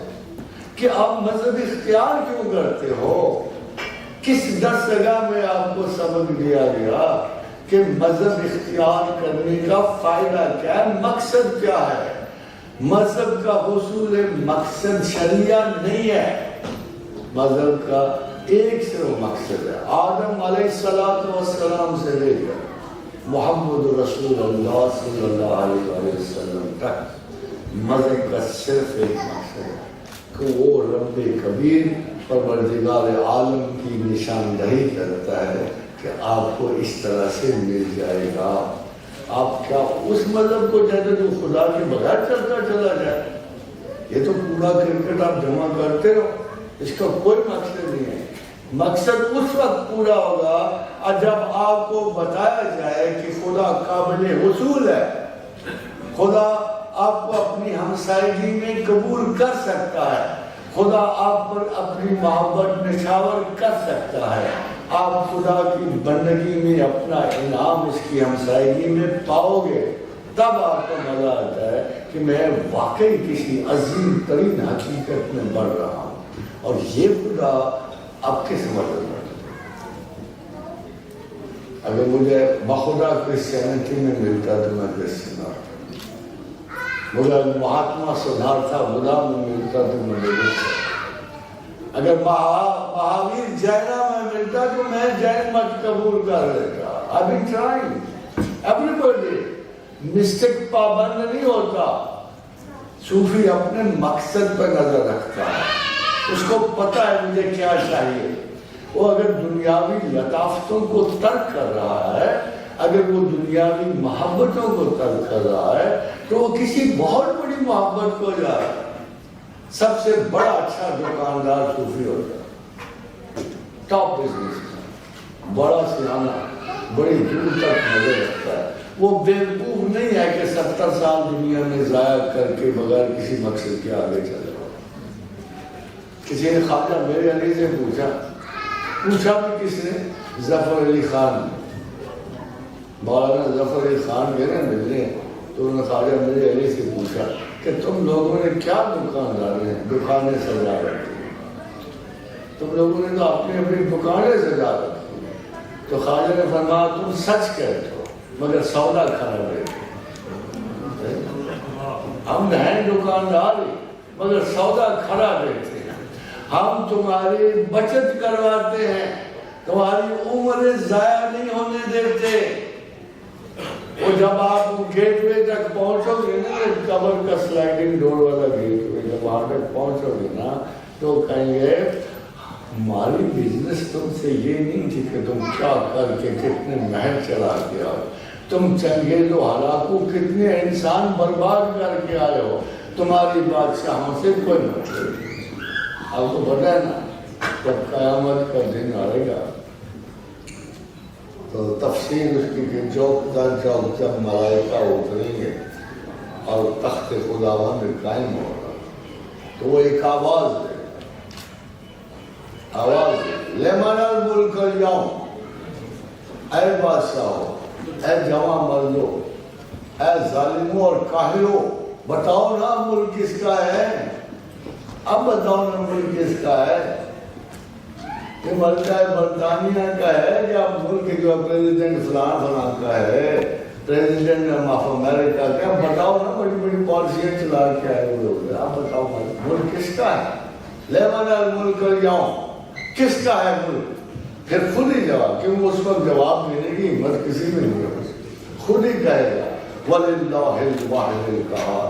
کہ آپ مذہب اختیار کیوں کرتے ہو؟ کس درسگاہ میں آپ کو سبق دیا گیا کہ مذہب اختیار کرنے کا فائدہ کیا ہے، مقصد کیا ہے؟ مذہب کا حصول مقصد شریعہ نہیں ہے. مذہب کا ایک صرف مقصد ہے، آدم علیہ السلام سے لے کر محمد رسول اللہ صلی اللہ علیہ وسلم تک مذہب کا صرف ایک مقصد ہے کہ وہ رب کبیر پروردگار عالم کی نشاندہی کرتا ہے کہ آپ کو اس طرح سے مل جائے گا. آپ کیا اس مذہب کو چاہتے جو خدا کے بغیر چلتا چلا جائے؟ یہ تو پورا کرکٹ آپ جمع کرتے ہو، اس کا کوئی مقصد نہیں ہے. مقصد اس وقت پورا ہوگا جب آپ کو بتایا جائے کہ خدا قابل حصول ہے، خدا آپ کو اپنی ہمسائیگی میں قبول کر سکتا ہے، خدا آپ پر اپنی محبت نچھاور کر سکتا ہے، آپ خدا کی بندگی میں اپنا انعام اس کی ہمسائیگی میں پاؤ گے. تب آپ کو مزہ آتا ہے کہ میں واقعی کسی عظیم ترین حقیقت میں بڑھ رہا ہوں. اور یہ خدا آپ کس مدد میں؟ اگر مجھے بخدا کرسچینٹی میں ملتا تو میں کرسچن ہوتا، مجھے مہاتما سدھارتھا بدھا میں ملتا تو میں بدھسٹ، اگر مہاویر جینا میں ملتا تو میں جین مت قبول کر لیتا. I've been trying. Everybody mystic پابند نہیں ہوتا. صوفی اپنے مقصد پر نظر رکھتا ہے، اس کو پتا ہے مجھے کیا چاہیے. وہ اگر دنیاوی لطافتوں کو ترک کر رہا ہے، اگر وہ دنیاوی محبتوں کو ترک کر رہا ہے تو وہ کسی بہت بڑی محبت کو جا رہا ہے. سب سے بڑا اچھا دکاندار صوفی ہوتا ہے، ٹاپ بزنس، بڑا سیانہ، بڑی دور تک نظر رکھتا ہے. وہ بیوقوف نہیں ہے کہ 70 سال دنیا میں ضائع کر کے بغیر کسی مقصد کے آگے چلے. کسی نے خواجہ میرے علی سے پوچھا بھی کس نے؟ ظفر علی خان. مولانا ظفر علی خان گئے نا ملنے تو انہوں نے خواجہ میرے علی سے پوچھا کہ تم لوگوں نے کیا دکانیں سجا رکھی ہیں؟ تم لوگوں نے تو اپنی اپنی دکانیں سجا رکھی ہیں. تو خواجہ نے فرمایا تم سچ کہتے ہو مگر سودا خراب ہے. ہم ہیں دکاندار مگر سودا خراب دیتے ہیں. ہم تمہاری بچت کرواتے ہیں، تمہاری عمر ضائع نہیں ہونے دیتے. وہ جب آپ گیٹ وے تک پہنچو گے نا، قبر کا سلائڈنگ ڈور والا گیٹ وے، جب وہاں تک پہنچو گے نا تو کہیں گے ہماری بزنس تم سے یہ نہیں تھی کہ تم کیا کر کے کتنے محل چلا کے آؤ، تم چنگیز و ہلاکو کتنے انسان برباد کر کے آئے ہو، تمہاری بادشاہوں سے کوئی مطلب نہیں. آپ کو پتہ ہے نا جب قیامت کا دن آئے گا تو تفسیر اس کی کہ چوک در چوک جب ملائکہ اتریں گے اور تخت خداوند قائم ہوگا تو وہ ایک آواز دے گا، آواز لمن الملک اليوم، اے بادشاہو، اے جوان مردو، اے ظالموں اور کاہلوں، بتاؤ نا ملک کس کا ہے؟ اب بتاؤ نا ملک کس کا ہے؟ یہ ملک برطانیہ کا ہے یا ملک جو پریزیڈنٹ فلاں کا ہے، پریزیڈنٹ آف امریکہ کا؟ بتاؤ نا، بڑی بڑی پالیسیاں چلا کے آئے ہوئے ہو گئے. آپ بتاؤ ملک کس کا ہے؟ لمن الملک اليوم، کس کا ہے ملک؟ پھر خود ہی جواب، کیونکہ اس وقت جواب دینے کی ہمت کسی میں نہیں ہے، خود ہی کہے گا وَلِلَّهِ الْوَاحِدِ الْقَهَّارِ،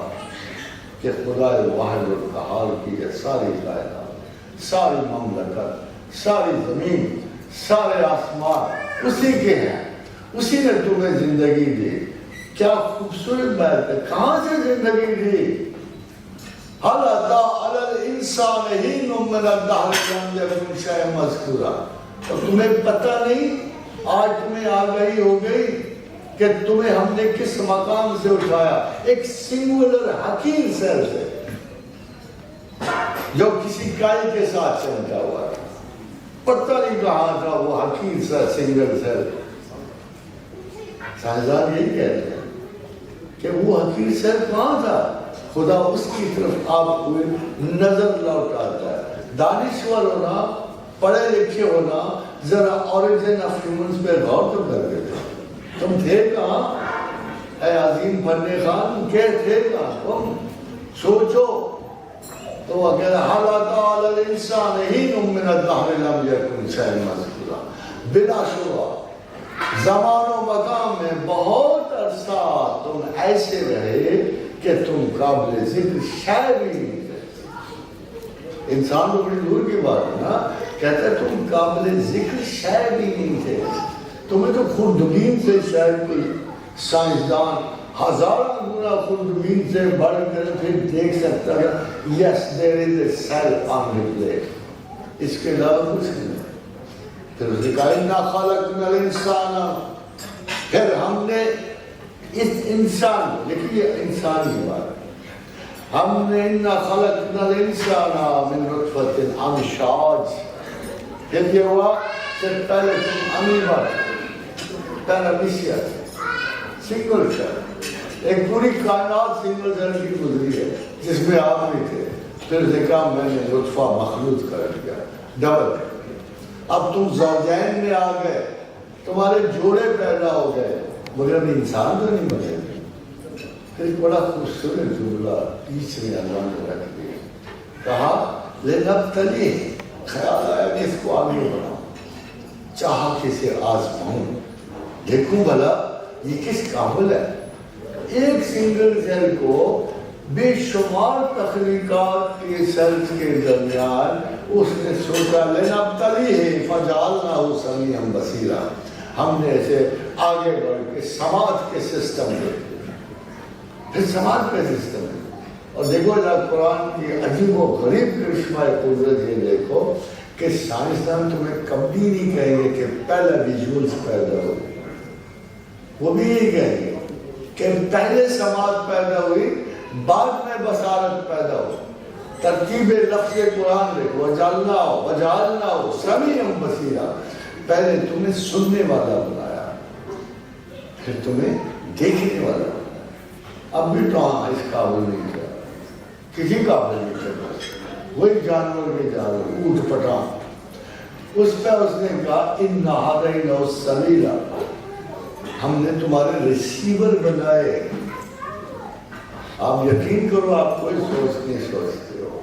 کہ خدا واحد القہار کی ہے ساری کائنات، ساری مملکت، ساری زمین، سارے آسمان اسی کے ہیں. اسی نے تمہیں زندگی دی. کیا خوبصورت بات ہے. کہاں سے زندگی دی؟ هَلْ أَتَىٰ عَلَى الْإِنسَانِ حِینٌ مِّنَ الدَّهْرِ لَمْ یَکُن شَیْئًا مَذْکُورًا. اور تمہیں پتہ نہیں آج تمہیں آگاہی ہو گئی کہ تمہیں ہم نے کس مقام سے اٹھایا؟ ایک سنگولر حقیر سیل سے جو کسی کائی کے ساتھ چمٹا ہوا ہے، پتہ نہیں کہاں تھا وہ حقیر سا سنگل سیل۔ سائنسدان یہی کہتے ہیں کہ وہ حقیر سیل کہاں تھا؟ خدا اس کی طرف آپ کو نظر لوٹاتا ہے۔ دانشور ہونا، پڑھے لکھے ہونا، ذرا اوریجن آف ہیومنز پہ غور تو کر کے تم تھے کہاں؟ اے عظیم فن خان کہ تھے کہاں؟ تم سوچو تو وہ کہہ رہا حَلَ تَعَلَى الْإِنسَانِ حِينٌ مِّنَ الدَّهْرِ لَمْ يَكُنْ شَيْئًا مَّذْكُورًا۔ بلا شبہ زمان و مکان میں بہت عرصہ تم ایسے رہے کہ تم قابل ذکر شے بھی نہیں تھے۔ انسان تو بڑی دور کی بات ہے نا، کہتا ہے تم قابل ذکر شے بھی نہیں تھے۔ تمہیں تو خوردبین سے شاید کوئی سائنسدان ہزارہ گنا خوردبین سے بڑھ کر پھر دیکھ سکتا ہے yes there is a cell on the plate، اس کے علاوہ کچھ نہیں۔ پھر اس نے کہا اِنَّا خَلَقْنَا الْإِنسَانَ، پھر ہم نے اس انسان، لیکن یہ انسان کی بات ہے، ہم نے اِنَّا خَلَقْنَا الْإِنسَانَ مِنْ نُطْفَةٍ أَمْشَاجٍ۔ پھر یہ ہوا کہ پہلے تم امیبا پیرامیشیا سنگل سیل، ایک پوری کائنات سنگل سیل کی گزری ہے جس میں آپ بھی تھے۔ پھر دیکھا میں نے لطفہ مخلوط کر دیا، ڈبل۔ اب تم زوجین میں آ گئے، تمہارے جوڑے پیدا ہو گئے، مگر انسان تو نہیں بنے۔ پھر بڑا خوبصورت جملہ تیسرے اللہ نے رکھ دیا، کہا لِنَبْتَلِيهِ، خیال آیا کہ اس کو آگے بڑھاؤں، چاہا کسے آزماؤں، دیکھوں بھلا یہ کس قابل ہے۔ ایک سنگل سیل کو بے شمار تخلیقات کے سیلز کے درمیان اس نے سوچا لِنَبْتَلِيهِ فَجَعَلْنَاهُ سَمِيعًا بَصِيرًا، ہم نے اسے آگے بڑھ کے سماعت کے سسٹم دیکھے، پھر سماعت کا سسٹم دیکھے۔ اور دیکھو اللہ قرآن کی عجیب و غریب کرشمہ قدرت یہ دیکھو کہ سائنسدان تمہیں کبھی نہیں کہیں گے کہ پہلے ویژولز پیدا ہوئی، وہ بھی یہی کہیں گے کہ پہلے سماعت پیدا ہوئی بعد میں بصارت پیدا ہوئی۔ ترتیب لفظ قرآن دیکھو، وَجَعَلْنَاهُ سَمِيعًا بَصِيرًا، پہلے تمہیں سننے والا بنایا، پھر تمہیں دیکھنے والا بنایا۔ اب بھی تو ہاں اس قابل نہیں کیا، کسی قابل نہیں کیا، وہی جانور کے جانور، اونٹ پٹان۔ اس پہ اس نے کہا اِنَّ هَذَيْنَ السَّبِيلَ، ہم نے تمہارے ریسیور بنائے۔ آپ یقین کرو آپ کوئی سوچ نہیں سوچتے ہو،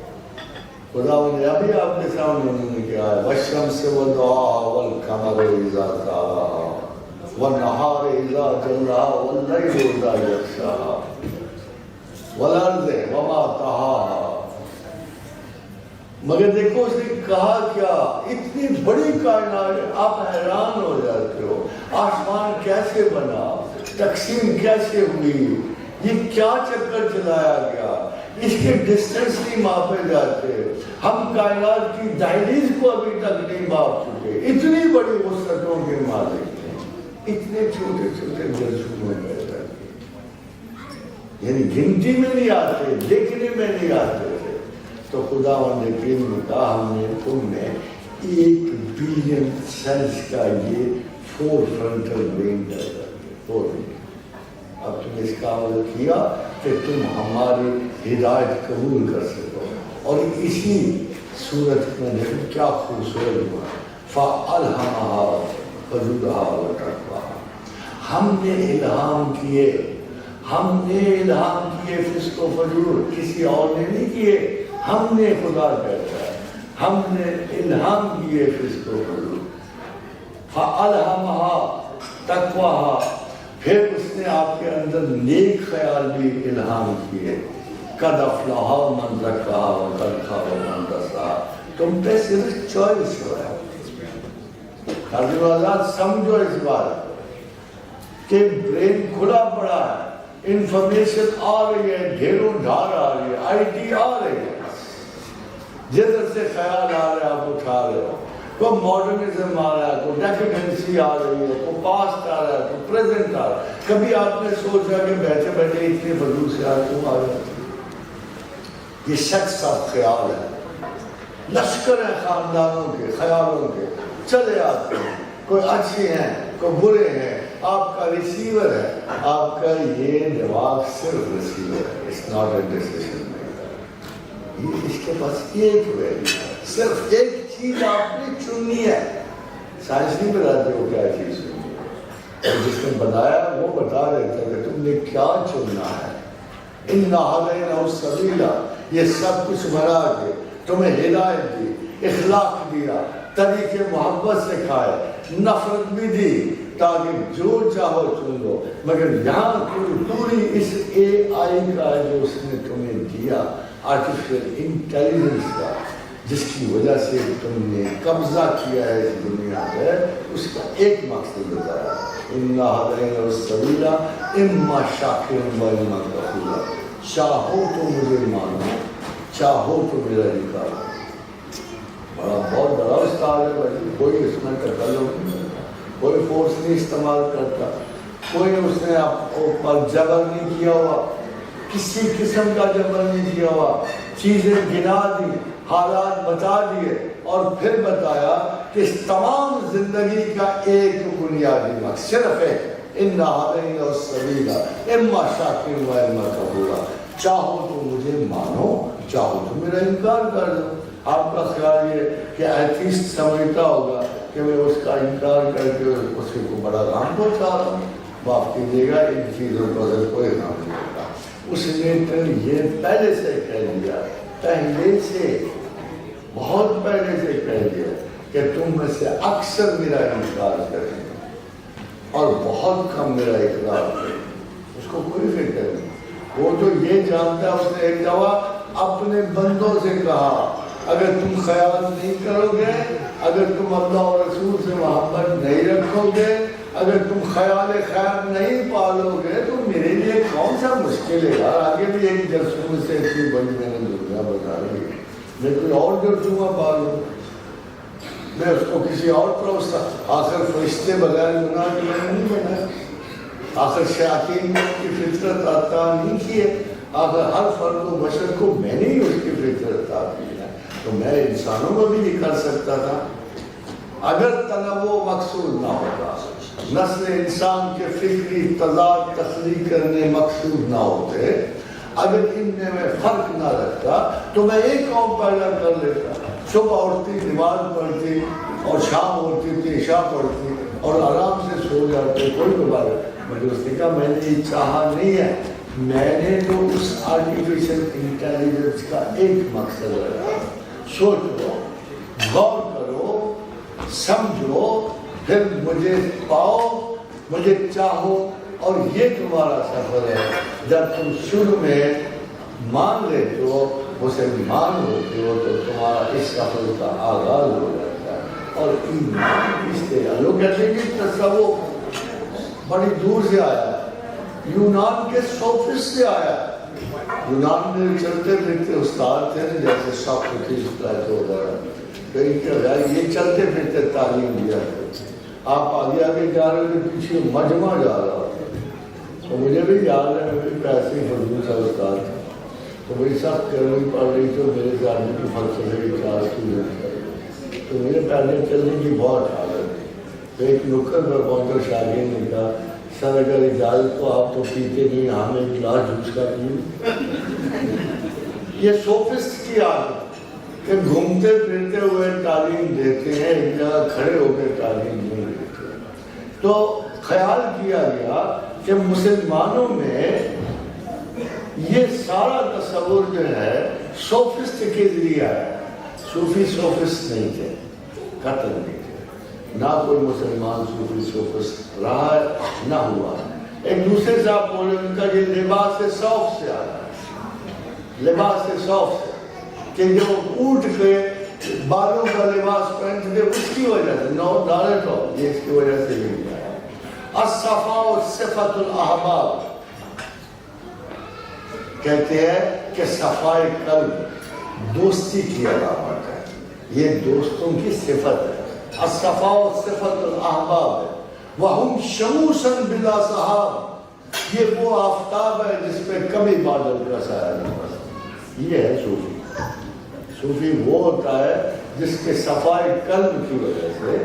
خدا نے ابھی آپ کے سامنے انہوں نے کیا ہے وَالشَّمْسِ وَضُحَاهَا وَالْقَمَرِ إِذَا تَلَاهَا وَالنَّهَارِ إِذَا جَلَّاهَا وَاللَّيْلِ إِذَا يَغْشَاهَا وَالْأَرْضِ وَمَا طَحَاهَا۔ مگر دیکھو اس نے کہا کیا، اتنی بڑی کائنات، آپ حیران ہو جاتے ہو، آسمان کیسے بنا، تقسیم کیسے ہوئی، یہ کیا چکر چلایا گیا، اس کے ڈسٹنس نہیں ماپے جاتے، ہم کائنات کی دہلیز کو ابھی تک نہیں ماپ چکے، اتنی بڑی وسعتوں کے مالک ہیں، اتنے چھوٹے چھوٹے جرسوں میں پیدا کیے، یعنی گنتی میں نہیں آتے، دیکھنے میں نہیں آتے تھے۔ تو خدا نے کہا ہم نے تم نے 1 بلین سیلز کا یہ 4 فرنٹل برین پیدا کیا۔ اب تم اس کا عمل کیا کہ تم ہماری ہدایت قبول کر سکو، اور اسی صورت میں دیکھو کیا خوبصورت ہوا، فَأَلْهَمَهَا فَجُورَهَا وَتَقْوَاهَا، ہم نے الہام کیے فسق و فجور، کسی اور نے نہیں کیے، ہم نے، خدا کہتا ہے ہم نے الہام کیے فسق و فجور۔ فَأَلْهَمَهَا تَقْوَاهَا، پھر اس نے آپ کے اندر نیک خیال بھی الہام کیے، قَدْ أَفْلَحَ مَنْ زَكَّاهَا وَقَدْ خَابَ مَنْ دَسَّاهَا۔ تم پہ صرف چوائس ہو ہے، حضرت آزاد سمجھو اس بات کہ برین کھلا پڑا ہے، انفارمیشن آ رہی ہے، ڈھیروں ڈھار آ رہی ہے، آئی ڈی آ رہی ہے، جدھر سے خیال آ رہا ہے آپ اٹھا رہے ہو، کوئی ماڈرنزم آ رہا ہے، کوئی ڈیکیڈنسی آ رہی ہے، کوئی پاسٹ آ رہا ہے، کوئی پریزنٹ آ رہا ہے. کبھی آپ نے سوچا کہ بیٹھے بیٹھے اتنے فضول سے آج کیوں آ رہے ہیں؟ یہ شخص سب خیال ہے، لشکر ہے خاندانوں کے خیالوں کے چلے آتے ہیں، کوئی اچھے ہیں کوئی برے ہیں. آپ کا ریسیور ہے، آپ کا یہ دماغ صرف ریسیور ہے. It's not a decision maker. یہ اس کے پاس ایک ویلیو ہے، صرف ایک چیز آپ نے چننی ہے. سائنس نہیں بتاتے ہو کیا چیز چننی ہے، اور جس نے بتایا وہ بتا دیتا ہے کہ تم نے کیا چننا ہے. اِنَّ هَدَيْنَاهُ السَّبِيلَ، یہ سب کچھ بنا کے تمہیں ہدایت دی، اخلاق دیا، طریقے محبت سکھائے، نفرت بھی دی تاکہ جو چاہو چن لو. مگر یہاں پوری اس اے آئی کا جو اس نے تمہیں دیا، آرٹیفیشل انٹیلیجنس کا، جس کی وجہ سے تم نے قبضہ کیا ہے اس دنیا پہ، اس کا ایک مقصد بتایا. اِنَّ هَدَيْنَاهُ السَّبِيلَ إِمَّا شَاكِرًا وَإِمَّا كَفُورًا. چاہو تو مجھے مانو، چاہو تو میرا انکار. بڑا بہت بڑا استاد ہے بھائی، کوئی اس میں تکلف نہیں کرتا، کوئی فورس نہیں استعمال کرتا، کوئی اس نے اوپر جبر نہیں کیا ہوا، کسی قسم کا جبر نہیں کیا ہوا. چیزیں گنا دی، حالات بتا دیے، اور پھر بتایا کہ اس تمام زندگی کا ایک بنیادی مقصد صرف ہے اِنَّ هَدَيْنَاهُ السَّبِيلَ إِمَّا شَاكِرًا وَإِمَّا كَفُورًا. چاہو تو مجھے مانو، چاہو تو میرا انکار کر دو. آپ کا خیال یہ کہ ایتھیسٹ سمجھتا ہوگا کہ میں اس کا انکار کر کے اس کو بڑا غم پہنچا رہا ہوں. معاف کیجیے گا، ان چیزوں کو اگر کوئی غم نہیں ہوگا. اس نے تو یہ پہلے سے کہہ دیا، پہلے سے بہت پہلے سے کہہ دیا کہ تم میں سے اکثر میرا انکار کریں اور بہت کم میرا اقرار کریں. اس کو کوئی فکر نہیں. وہ تو یہ جانتا ہے، اس نے ایک دفعہ اپنے بندوں سے کہا اگر تم خیال نہیں کرو گے، اگر تم اللہ اور رسول سے محبت نہیں رکھو گے، اگر تم خیال خیر نہیں پالو گے تو میرے لیے کون سا مشکل ہے یار. آگے بھی ایک جرسوں سے اتنی بڑی میں نے دنیا بتا رہی ہے، میں کوئی اور جرسوں پالوں، میں اس کو کسی اور طرف. آخر فرشتے بغیر گناہ کے میں نے نہیں بنایا، آخر شیاطین نے کی فطرت عطا نہیں کی ہے، آخر ہر فرد و بشر کو میں نے ہی اس کی فطرت عطا کی ہے. تو میں انسانوں کو بھی نہیں کر سکتا تھا اگر تنوع مقصود نہ ہوتا، نسل انسان کے فکری تضاد تخلیق کرنے مقصود نہ ہوتے، اگر ان میں فرق نہ رکھتا تو میں ایک قوم پیدا کر لیتا. صبح اٹھتی نماز پڑھتی اور شام ہوتی تھی عشاء پڑھتی اور آرام سے سو جاتے، کوئی بات. مگر اس نے کہا میں نے یہ چاہا نہیں ہے، میں نے تو اس آرٹیفیشل انٹیلیجنس کا ایک مقصد رکھا. سوچو، غور کرو، سمجھو، پھر مجھے پاؤ، مجھے چاہو، اور یہ تمہارا سفر ہے. جب تم شروع میں مان لیتے ہو، مسلمان ہوتے ہو، تو تمہارا اس سفر کا آغاز ہو جاتا ہے. اور ایمان اس سے لوگ کہتے ہیں کہ تصوف بڑی دور سے آیا ہے، یونان کے سوفسٹ سے آیا ہے. یونان میں چلتے پھرتے استاد تھے نا، جیسے سوکریٹس پلیٹو وغیرہ، یہ چلتے پھرتے تعلیم دیا کرتے. آپ آگے آگے جا رہے تھے، پیچھے مجمع جا رہا تھا. تو مجھے بھی یاد ہے، میرے پیسے فضول سا استاد تھا، تو میری سخت کرنی پڑ رہی تھی، میرے جانے کی فلسفے کی کلاس کی، تو میرے پیدل چلنے کی بہت حالت تھی. تو ایک نکڑ پر پہنچ کر شاگرد نے کہا سر اگر اجازت تو آپ تو پیتے نہیں، ہمیں ایک گلاس جوس کا پیوں. یہ سوفسٹ کی عادت کہ گھومتے پھرتے ہوئے تعلیم دیتے ہیں، ایک جگہ کھڑے ہو کے تعلیم نہیں دیتے. تو خیال کیا گیا کہ مسلمانوں میں یہ سارا تصور جو ہے سوفسٹ کے ذریعے آیا. صوفی سوفسٹ نہیں تھے، قتل نہیں تھے، نہ کوئی مسلمان صوفی سوفسٹ رہا ہے نہ ہوا. ایک دوسرے سے آپ بولے ان کا یہ لباس صوف سے آیا ہے، لباس صوف سے، کہ جو اونٹ کے بالوں کا لباس پہنتے تھے اس کی وجہ سے، نو ڈالٹ ہو، یہ اس کی وجہ سے بھی آیا. الصفاء صفت الاحباب، کہتے ہیں کہ صفائے قلب دوستی کی علامت ہے، یہ دوستوں کی صفت ہے. الصفا صفت الاحباب ہے، وہم شموسا بلا صحاب، یہ وہ آفتاب ہے جس پہ کبھی بادل کا سایہ نہیں پڑتا. یہ ہے صوفی. صوفی وہ ہوتا ہے جس کے صفائے قلب کی وجہ سے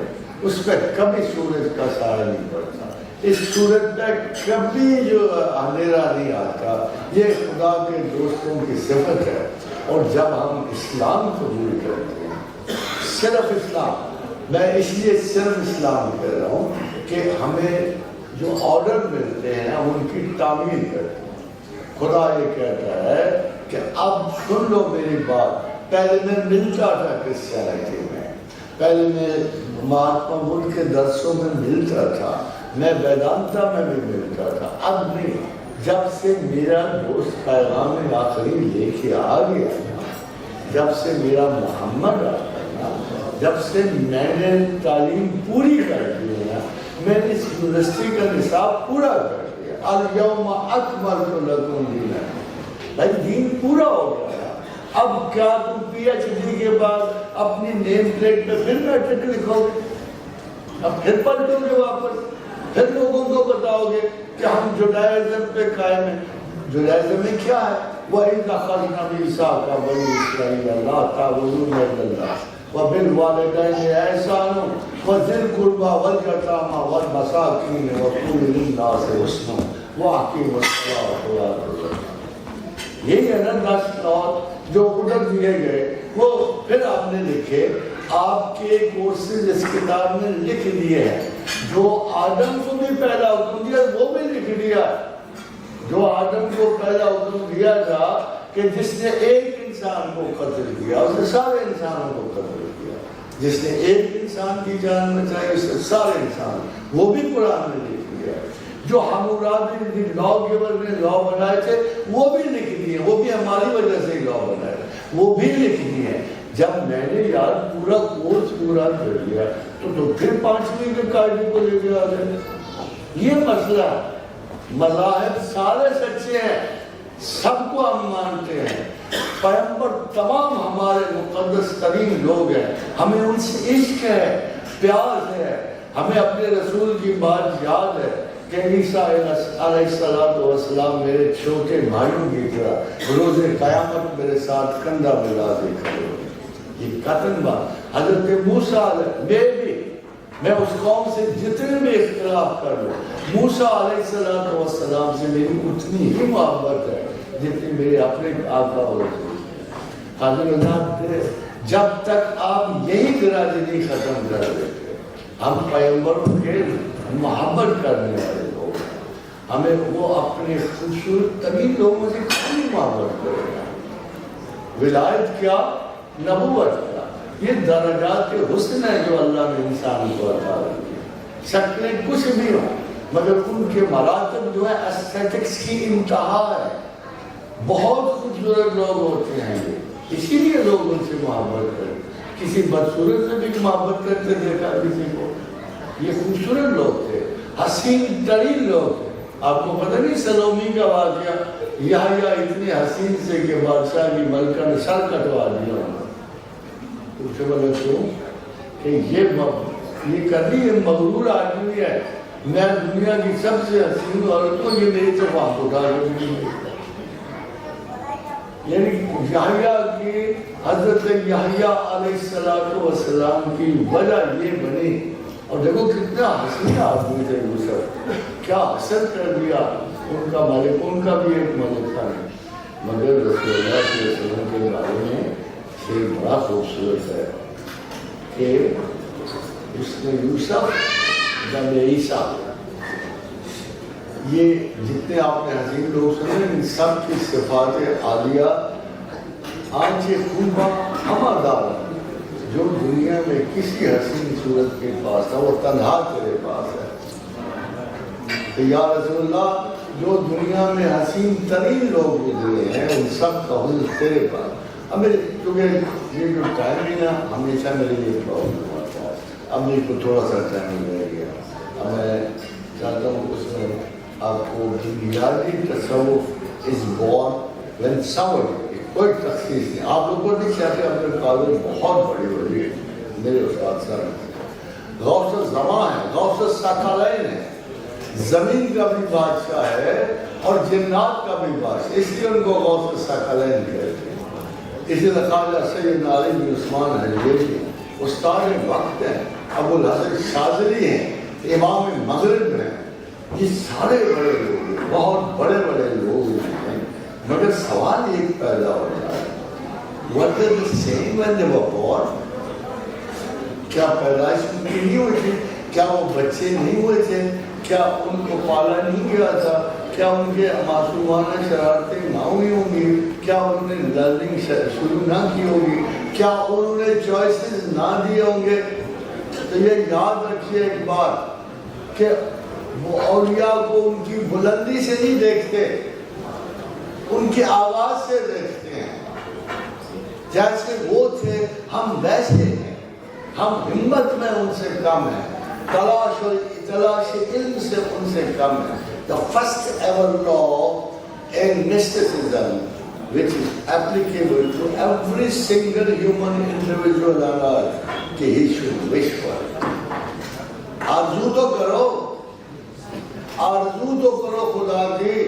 اس پہ کبھی سورج کا سایہ نہیں پڑتا، اس سورج پہ کبھی جو اندھیرا نہیں آتا. یہ خدا کے دوستوں کی صفت ہے. اور جب ہم اسلام قبول کرتے ہیں، صرف اسلام، میں اس لیے صرف اسلام کہہ رہا ہوں کہ ہمیں جو آرڈر ملتے ہیں ہم ان کی تعمیل کرتے ہیں. خدا یہ کہتا ہے کہ اب سن لو میری بات. پہلے میں ملتا تھا کرسچینٹی میں، پہلے میں مہاتما بدھ کے درسوں میں ملتا تھا، میں ویدانتا میں بھی ملتا تھا. اب نہیں. جب سے میرا دوست پیغام آخری لے کے آ گیا، جب سے میرا محمد آ گیا، جب سے میں نے تعلیم پوری کر دی ہے، میں نے اس یونیورسٹی کا نصاب پورا کر دیا. الیوم اکملت لکم دینکم، بھائی دین پورا ہو گیا. اب کیا تم پی ایچ ڈی کے بعد اپنی نیم پلیٹ پہ پھر میٹرک لکھو گے؟ اب پھر پلٹو گے واپس، پھر لوگوں کو بتاؤ گے کہ ہم جوڈائزم پہ قائم ہیں. جوڈائزم میں کیا ہے؟ وَإِذْ أَخَذْنَا مِيثَاقَ بَنِي إِسْرَائِيلَ لَا تَعْبُدُونَ إِلَّا اللَّهَ وَبِالْوَالِدَيْنِ إِحْسَانًا وَذِي الْقُرْبَى وَالْيَتَامَى وَالْمَسَاكِينِ وَقُولُوا لِلنَّاسِ حُسْنًا وَأَقِيمُوا الصَّلَاةَ وَآتُوا الزَّكَاةَ. یہی ہے نا 10 نوٹ جو ادھر دیے گئے، وہ پھر آپ نے لکھے. آپ کے کورسز اس کتاب میں لکھ دیے ہیں. جو آدم کو بھی پہلا حکم دیا وہ بھی لکھ دیا. جو آدم کو پہلا حکم دیا تھا کہ جس نے ایک انسان کو قتل کیا اس نے سارے انسانوں کو قتل کیا. جس نے ایک انسان کی جان بچائی اس نے سارے انسان، وہ بھی قرآن میں لکھ دیا. جو حمورابی لا گیور نے لا بنائے تھے وہ بھی لکھ دیے، وہ بھی ہماری وجہ سے لا بنائے، وہ بھی لکھ دیے. جب میں نے یار پورا کورس پورا کر لیا تو پھر 5ویں کے قاعدے کو لے کے آ گئے. یہ مسئلہ، مذاہب سارے سچے ہیں، سب کو ہم مانتے ہیں. پیغمبر تمام ہمارے مقدس ترین لوگ ہیں، ہمیں ان سے عشق ہے، پیار ہے. ہمیں اپنے رسول کی بات یاد ہے کہ عیسیٰ علیہ السلام میرے چھوٹے بھائیوں کی طرح روز قیامت میرے ساتھ کندھا ملا کے کھڑے ہوئے. یہ قطن بات. حضرت موسیٰ میں اس قوم سے جتنے بھی اختلاف کر لوں، موسیٰ علیہ السلام سے میری اتنی ہی محبت ہے جتنی میرے اپنے آقا اور رسول. حضرت جب تک آپ یہی برادری ختم کر دیتے، ہم پیغمبروں کے محبت کرنے والے لوگ ہیں. ہمیں وہ اپنے خوبصورت ترین لوگوں سے کتنی محبت کرے گا. ولایت کیا؟ نبوت کا. یہ درجات کے حسن ہے جو اللہ نے انسان کو عطا کی. شکلیں کچھ بھی ہوں مگر ان کے مراتب جو ہے ایسٹیٹکس کی انتہا ہے. بہت خوبصورت لوگ ہوتے ہیں یہ، اسی لیے لوگ ان سے محبت کرتے. کسی بدصورت سے بھی محبت کرتے دیکھا کسی کو؟ یہ خوبصورت لوگ تھے، حسین ترین لوگ تھے. آپ کو پتہ نہیں سلومی کا واقعہ، یحییٰ اتنے حسین سے کہ بادشاہ کی ملکہ نے سر کٹوا دیا. اسے بولے کیوں؟ کہ یہ کبھی یہ مغرور آدمی ہے، میں دنیا کی سب سے حسین عورت کو یہ میری طرف آپ اٹھا کے یعنی یحییٰ کی حضرت یحییٰ علیہ السلام کی وجہ یہ بنی. اور دیکھو کتنا حسین آدمی تھے یوسف، کیا حسن کر دیا ان کا ملک. ان کا بھی ایک ملک تھا مگر رسول اللہ صلی اللہ علیہ وسلم کے بارے میں یہ بڑا خوبصورت ہے کہ اس نے یوسف جب عیسیٰ، یہ جتنے آپ نے حسین لوگ سنے ان سب کی صفات عالیہ آنچ خوبہ ہمادار جو دنیا میں کسی حسین صورت کے پاس ہے وہ تنہا تیرے پاس ہے. کہ یا رسول اللہ جو دنیا میں حسین ترین لوگ گزرے ہیں ان سب کا حضور تیرے پاس. اب چونکہ یہ جو ٹائم ہے نا ہمیشہ میرے لیے پرابلم ہوتا ہے. اب میرے کو تھوڑا سا ٹائم رہ گیا. اب میں چاہتا ہوں اس میں آپ کو بنیادی تصوف از بورن وین somebody، کوئی تخصیص نہیں. آپ لوگوں نے کیا کہ اپنے کالج بہت بڑی بڑی میرے استاد صاحب غوث الزمان ہے، غوث الثقلین ہے، زمین کا بھی بادشاہ ہے اور جنات کا بھی بادشاہ، اس لیے ان کو غوث الثقلین کہتے ہیں۔ اسی لیے خواجہ سیدنا علی بن عثمان حجویری استاد وقت ہیں، ابو الحسن شاذلی ہیں، امام مغرب ہیں، یہ سارے بڑے لوگ ہیں، بہت بڑے بڑے لوگ ہیں، مگر سوال ایک پیدا ہوتا ہے، what are the same when they were born؟ کیا پیدائش ان کی نہیں ہوئی تھی؟ کیا وہ بچے نہیں ہوئے تھے؟ کیا ان کو پالا نہیں گیا تھا؟ کیا ان کے معصومانہ شرارتیں نہ ہوئی ہوں گی؟ کیا انہوں نے لرننگ شروع نہ کی ہوگی؟ کیا انہوں نے چوائسز نہ دیے ہوں گے؟ تو یہ یاد رکھیے ایک بات کہ وہ اولیاء کو ان کی بلندی سے نہیں دیکھتے، ان کے آغاز سے دیکھتے ہیں۔ جیسے وہ تھے ہم ویسے ہیں، ہم ہمت میں ان سے کم ہیں، تلاش علم سے ان سے کم ہیں۔ The first ever law in mysticism which is applicable to every single human individual on earth کہ he should wish for it۔ آرزو تو کرو، آرزو تو کرو خدا کی،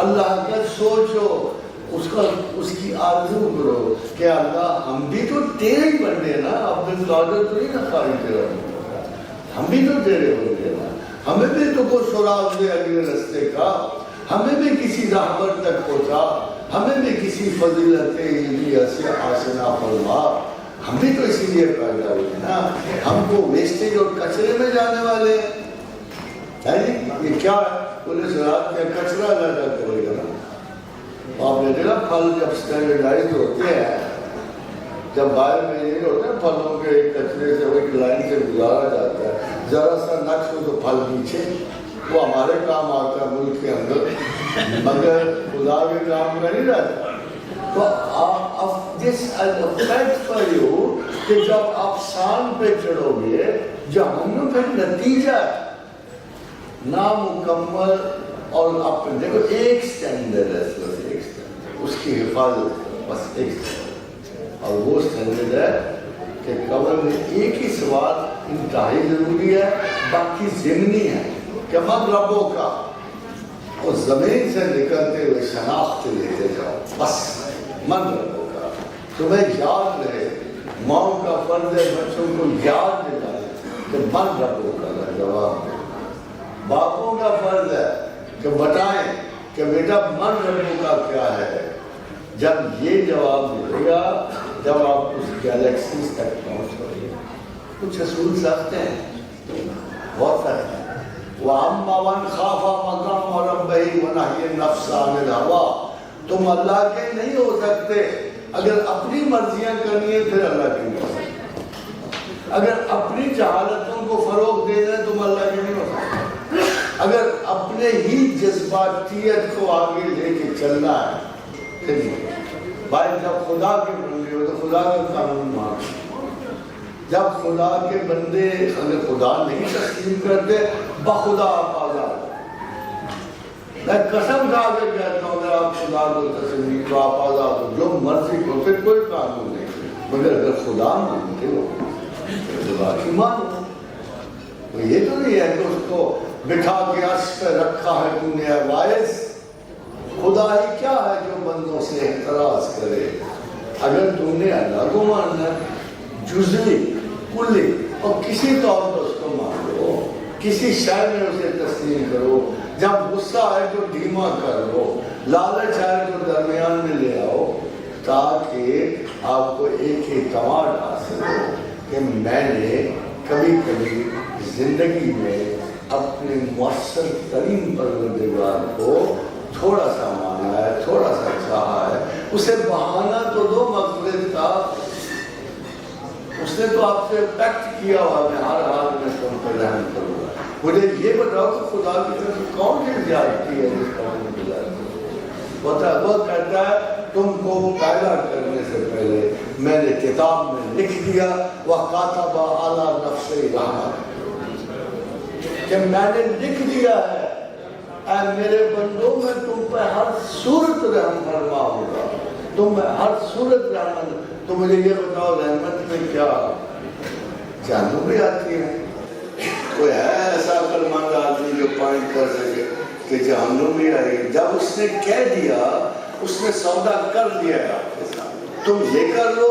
اللہ کا سوچو، اس کی آرزو کرو کہ اللہ ہم بھی تو تیرے ہی بندے نا، عبد القادر تو نہیں نا خالی تیرا، ہم بھی تو تیرے بندے نا، ہمیں بھی تو کوئی سراغ دے اگلے رستے کا، ہمیں بھی کسی رہبر تک پہنچا، ہمیں بھی کسی فضیلت الہیہ سے آشنا فرما، ہم بھی تو اسی لیے پیدا ہوئے نا، ہم کو ویسٹیج اور کچرے میں جانے والے ہیں، یہ کیا ہے؟ پولیس رات میں کچرا زیادہ کرے گا نا، آپ نے دیکھا پھل جب سٹینڈرڈائز ہوتے ہیں، جب باہر میں یہ ہوتے ہیں پھلوں کے ایک کچرے سے وہ ایک لائن سے گزارا جاتا ہے، ذرا سا نقش ہو تو پھل پیچھے، وہ ہمارے کام آتا ہے ملک کے اندر، مگر خدا کے کام میں نہیں رہتا۔ تو this is a fact for you کہ جب آپ شان پہ چڑھو گے، جہنم پہ نتیجہ نامکمل، اور آپ دیکھو ایک سٹینڈرڈ ہے، بس ایک سٹینڈرڈ، اس کی حفاظت بس ایک سٹینڈرڈ، اور وہ سٹینڈرڈ ہے کہ قبر میں ایک ہی سوال انتہائی ضروری ہے، باقی ضمنی ہے کہ من ربوں کا، اور زمین سے نکلتے ہوئے شناخت لیتے جاؤ، بس من ربوں کا، تمہیں یاد رہے، ماؤں کا فرض ہے بچوں کو یاد دلائے کہ من ربوں کا جواب دے، باپوں کا فرض ہے کہ بتائیں کہ بیٹا من ربوں کا کیا ہے۔ جب یہ جواب ملے گا، جب آپ اس گیلیکسیز تک پہنچ گے، کچھ اصول سخت ہیں، بہت سخت ہیں، وَأَمَّا مَنْ خَافَ مَقَامَ رَبِّهِ وَنَهَى النَّفْسَ عَنِ الْهَوَىٰ، تم اللہ کے نہیں ہو سکتے، اگر اپنی مرضیاں کرنی ہے پھر اللہ کی نہیں ہو سکتے، اگر اپنی جہالتوں کو فروغ دے دیں تم اللہ کے نہیں ہو سکتے، اگر اپنے ہی جذباتیت کو آگے لے کے چلنا ہے پھر بھائی، جب خدا کے بندے ہو تو خدا کا قانون مان، جب خدا کے بندے اگر خدا نہیں تسلیم کرتے بخدا آپ آزاد، میں قسم کھا کے کہتا ہوں اگر آپ خدا کو تسلیم تو آپ آزاد ہو، جو مرضی کو، پھر کوئی قانون نہیں، مگر اگر خدا مانتے ہو خدا کی مانو، یہ تو نہیں ہے کہ اس کو بٹھا کے عرش پہ رکھا ہے تو نے وائز، خدا ہی کیا ہے جو بندوں سے اعتراض کرے، اگر تم نے اللہ کو ماننا جزوی کلی اور کسی طور پر اس کو مان لو، کسی شے میں اسے تسلیم کرو، جب غصہ آئے تو دھیما کر لو، لالچ آئے تو درمیان میں لے آؤ، تاکہ آپ کو ایک اعتماد حاصل ہو کہ میں نے کبھی کبھی زندگی میں اپنے مؤثر ترین پروردگار کو تھوڑا سا مانا ہے، تھوڑا سا چاہا ہے، اسے بہانہ تو دو مغفرت کا، اس نے تو آپ سے پیکٹ کیا ہوا میں ہر حال میں تم پر رحم کروں گا، مجھے یہ بتاؤ کہ خدا کی طرف کون سی زیادتی ہے جس کا تم گزار وہ کہتا ہے تم کو پیدا کرنے سے پہلے میں نے کتاب میں لکھ دیا وَقَاتَبَ عَلَى نَفْسِ رَحْمَةً، کہ میں نے لکھ دیا ہے اے میرے بندوں میں تم پہ ہر صورت رحم فرما ہوگا، تم میں ہر صورت رحمت، تو مجھے یہ بتاؤ رحمت میں کیا جانو بھی آتی ہے، کوئی ہے ایسا عقل مند آدمی جو پوائنٹ کر سکے کہ جہنم بھی آئی؟ جب اس نے کہہ دیا، اس نے سودا کر لیا ہے آپ کے ساتھ، تم یہ کر لو،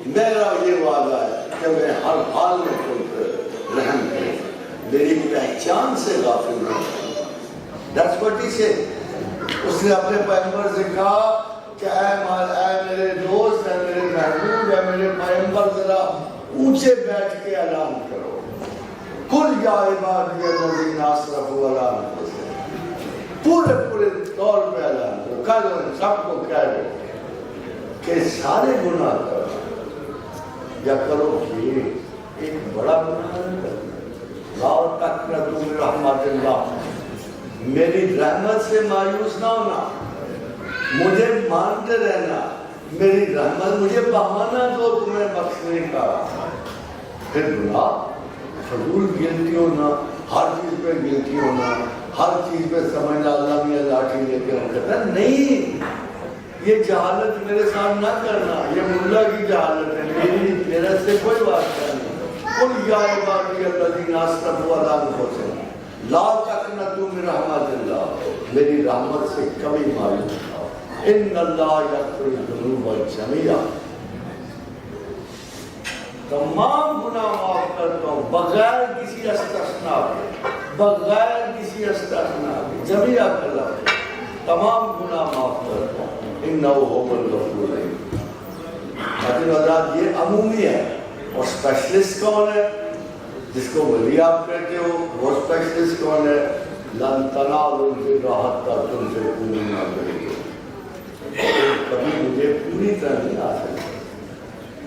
میرا یہ وعدہ ہے کہ میں ہر حال میں تم پر رحم کروں، میری پہچان سے غافل نہ کروں۔ That's what he said۔ اس نے اپنے پیغمبر سے کہا کہ اے میرے دوست، اے میرے محبوب، اے میرے پیغمبر، ذرا اونچے بیٹھ کے اعلان کرو، قل یا عبادی الذین اسرفوا علی انفسہم، پورے طور پہ اعلان کرو، کہہ دو، سب کو کہہ دو کہ سارے گناہ کرو یا کرو کہ ایک بڑا گناہ نہیں کرنا، لا تقنطوا من رحمت اللہ، میری رحمت سے مایوس نہ ہونا، مجھے مانتے رہنا، میری رحمت، مجھے بہانہ دو تمہیں بخشنے کا۔ پھر گناہ فضول گنتی ہونا، ہر چیز پہ گنتی ہونا، ہر چیز پہ سمجھنا اللہ میں لاٹھی لے کے ہم کہتا ہے نہیں، یہ جہالت میرے ساتھ نہ کرنا، یہ ملا کی جہالت ہے، میرے سے کوئی واسطہ نہیں۔ قل یا عبادی الذین اسرفوا علی انفسہم لا تقنطوا من رحمت اللہ، میری رحمت سے کبھی مایوس نہ ہو، ان اللہ یغفر الذنوب جميعا، تمام گناہ معاف کرتا ہوں بغیر کسی استثناء کے، بغیر کسی استثناء کے، جميعا کا لفظ، تمام گناہ معاف کرتا ہوں، انہ هو الغفور الرحیم۔ لیکن حضرات یہ عمومی ہے، اور اسپیشلسٹ کون ہے؟ جس کو ولی آپ کہتے ہو، وہ اسپیشلسٹ کون ہے؟ لن تنالوا البر حتی تنفقوا مما تحبون، کبھی مجھے پوری طرح نہیں آ سکتے،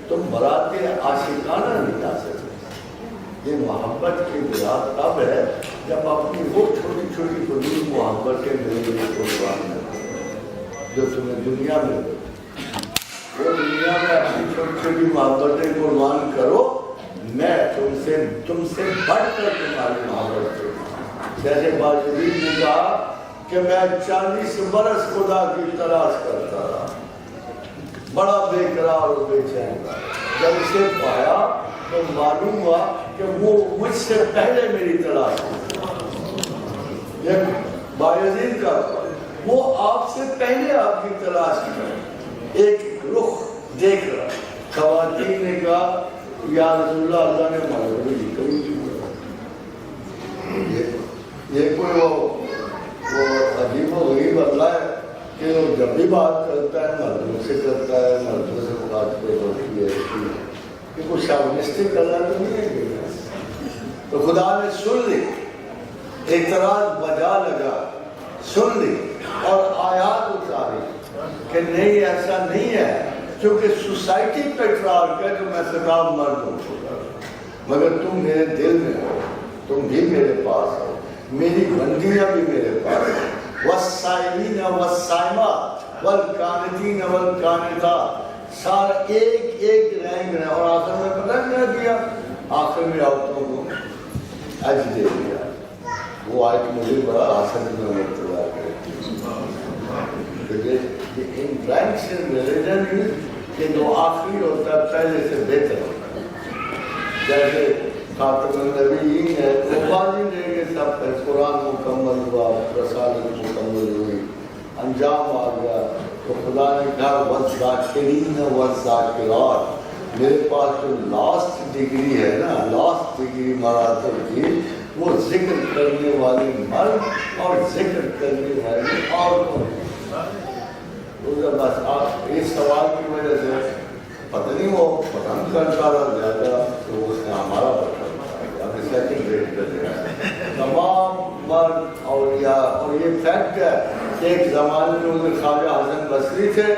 تم برات عاشقانہ نہیں آ سکتے۔ یہ محبت کی برات تب ہے جب اپنی وہ چھوٹی چھوٹی فضول محبتیں میرے لیے قربان کرو جو تمہیں دنیا میں دو، وہ دنیا میں اپنی چھوٹی چھوٹی محبتیں قربان کرو، میں تم سے بڑھ کر تمہاری محبت کروں۔ جیسے باجدید نے کہا کہ میں 40 برس خدا کی تلاش کرتا رہا، بڑا بے قرار اور بے چین تھا، جب اسے پایا تو معلوم ہوا کہ وہ مجھ سے پہلے میری تلاش کی، یہ باجدید کا وہ آپ سے پہلے آپ کی تلاش کی، ایک رخ دیکھ رہا۔ خواتین نے کہا یا رسول اللہ نے معلومی کبھی یہ کوئی وہ عجیب و غریب اللہ ہے کہ وہ جب بھی بات کرتا ہے مردوں سے کرتا ہے، مردوں سے بات پہ ہوتی ہے، کہ کوئی شاونسٹک اللہ تو نہیں ہے۔ تو خدا نے سن لی، اعتراض بجا لگا، سن لی اور آیات اتاری کہ نہیں ایسا نہیں ہے، کیونکہ سوسائٹی پہ اقرار کر کہ میں خطاب مرد ہوں، مگر تم میرے دل میں ہو، تم بھی میرے پاس ہو، میری بندیاں بھی میرے پاس ہیں، والصائمین والصائمات والقانتین والقانتات، سارا ایک ایک رینک ہے۔ اور آخر میں پتہ کیا کیا؟ آخر میں عورتوں کو حج دے دیا۔ وہ آیت مجھے بڑا حسن میں مبتلا کرتی ہے، انٹرینشن ریلیجن کہ جو آخری ہوتا ہے پہلے سے بہتر ہوتا ہے، جیسے خاتم النبیین ہے، وہ بازی لے کے سب پر قرآن مکمل ہوا، رسالت مکمل ہوئی، انجام آ گیا، تو خدا نے کہا والذاکرین والذاکرات، میرے پاس جو لاسٹ ڈگری ہے نا، لاسٹ ڈگری مراتب کی، وہ ذکر کرنے والے مرد اور ذکر کرنے والے عورتوں، بس آپ اس سوال کی وجہ سے پتہ نہیں وہ پسند کرتا رہا زیادہ تو اس نے ہمارا پسند سیکنڈ ریٹ کر دیا۔ تمام مرد اولیاء، اور یہ فیکٹ ہے کہ ایک زمانے میں ادھر خواجہ حسن بصری تھے،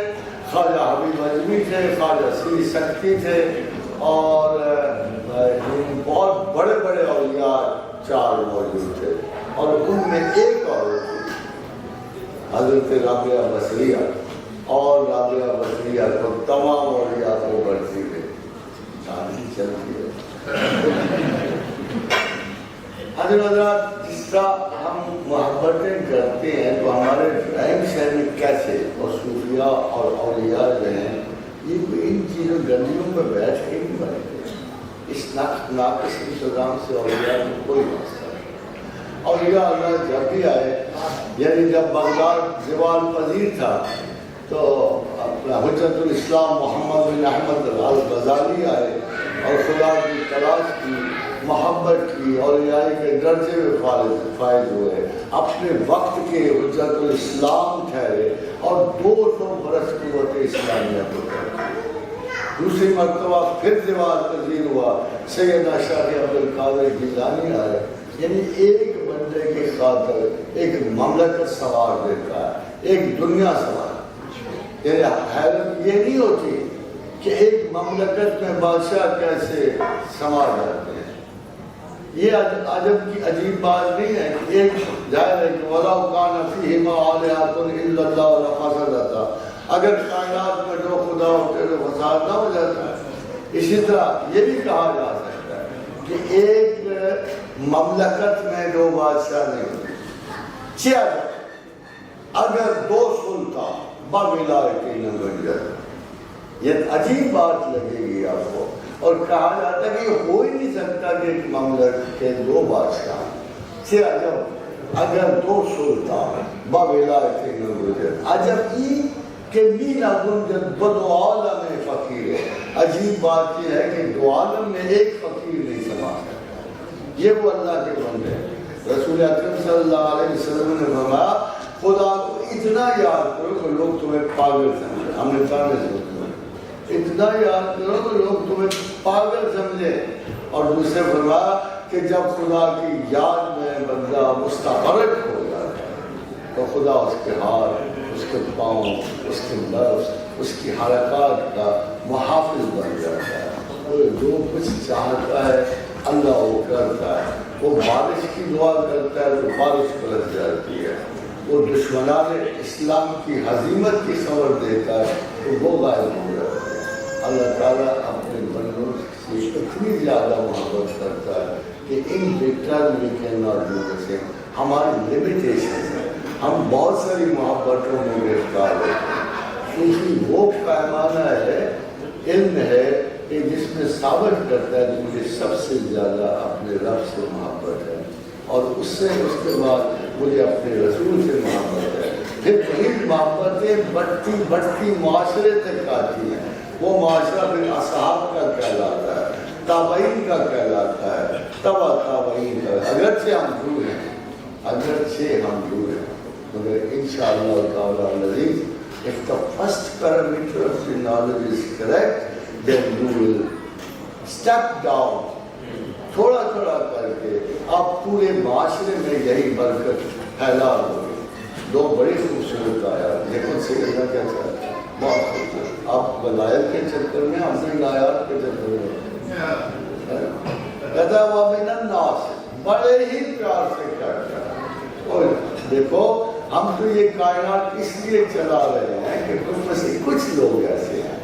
خواجہ حبیب اجمی تھے، خواجہ سری سکتی تھے، اور بہت بڑے بڑے اولیاء 4 موجود تھے، اور ان میں ایک اور حضرت رابعہ بصریہ، اور رابعہ بصریہ کو تمام اولیاء کو بڑھتی ہے، شادی چلتی ہے۔ حضرات جس طرح ہم محبتیں کرتے ہیں تو ہمارے رہن سہن میں کیسے، اور صوفیاء اور اولیاء جو ہیں یہ ان چیزوں گندیوں پہ بیٹھ کے نہیں بنتے، اس ناقص انتظام سے اولیاء میں کوئی واسطہ نہیں. اولیاء اللہ جب بھی آئے، یعنی جب بغداد زوال پذیر تھا تو اپنا حجت الاسلام محمد بن احمد الغزالی آئے اور خدا کی تلاش کی، محبت کی، اولیاء کے درجے میں فائز ہوئے، اپنے وقت کے حجت الاسلام ٹھہرے اور 200 برس قوت اسلامیہ کو ٹھہرے. دوسری مرتبہ پھر زوال پذیر ہوا، سیدنا شاہ عبد القادر جیلانی آئے. یعنی ایک بندے کی خاطر ایک مملکت سوار دیتا ہے، ایک دنیا سوار. یعنی حیرت یہ نہیں ہوتی کہ ایک مملکت میں بادشاہ کیسے سما جاتے ہیں. یہ عجب کی عجیب بات نہیں ہے کہ ایک ظاہر ہے کہ وَلَوْ كَانَ فِيهِمَا آلِهَةٌ إِلَّا اللَّهُ لَفَسَدَتَا، اگر کائنات میں جو خدا ہوتے تو فساد نہ ہو جاتا ہے. اسی طرح یہ بھی کہا جا سکتا ہے کہ ایک مملکت میں دو بادشاہ نہیں ہوتے. اگر دو سلطان بولایتی نہ بن جائے، یہ عجیب بات لگے گی آپ کو. اور کہا جاتا ہے کہ یہ ہو ہی نہیں سکتا کہ ایک مملکت کے دو بادشاہ. عجب اگر دو سلطان بولایتی نہ بن جائے. عجب ای کہ مین گنجد بدو عالم فقیر ہے. عجیب بات یہ ہے کہ دو عالم میں ایک فقیر نہیں سما سکتا. یہ وہ اللہ کے بندے ہیں. رسول اکرم صلی اللہ علیہ وسلم نے فرمایا خدا کو اتنا یاد کرو کہ لوگ تمہیں پاگل سمجھے. ہم نے کہا اتنا یاد کرو کہ لوگ تمہیں پاگل سمجھے. اور دوسرے فرمایا کہ جب خدا کی یاد میں بندہ مستغرق ہو جاتا ہے تو خدا اس کے ہاتھ، اس کے پاؤں، اس کے لفظ، اس کی حرکات کا محافظ بن جاتا ہے. اور جو کچھ چاہتا ہے اللہ وہ کرتا ہے. وہ بارش کی دعا کرتا ہے تو بارش برس جاتی ہے. وہ دشمنان اسلام کی ہزیمت کی خبر دیتا ہے تو وہ غائب ہو جاتا ہے. اللہ تعالیٰ اپنے بندوں سے اتنی زیادہ محبت کرتا ہے کہ in return we can not do the same. ہماری لمیٹیشن ہے، ہم بہت ساری محبتوں میں گرفتار ہوتے ہیں. کیونکہ وہ پیمانہ ہے، علم ہے کہ جس میں ثابت کرتا ہے کہ مجھے سب سے زیادہ اپنے رب سے محبت ہے اور اس کے بعد مجھے اپنے رسول سے محبت ہے. پھر وہی محبتیں بڑھتی معاشرے تک آتی ہیں. وہ معاشرہ پھر اصحاب کا کہلاتا ہے، تابعین کا کہلاتا ہے، تبع تابعین کا. اگرچہ ہم دور ہیں مگر انشاءاللہ تعالیٰ العزیز if the first parameter of the knowledge is correct then you will step down. تھوڑا تھوڑا کر کے آپ پورے معاشرے میں یہی برکت پھیلا دو گے. دو بڑی خوبصورت آیات دیکھو سے کہنا کیا چاہتا ہے. بہت خوبصورت. آپ ولایت کے چکر میں اپنے آیات کے چکر میں کہتا ہے وَمِنَ النَّاسِ، بڑے ہی پیار سے کہتا ہے. اور دیکھو ہم تو یہ کائنات اس لیے چلا رہے ہیں کہ تم میں سے کچھ لوگ ایسے ہیں.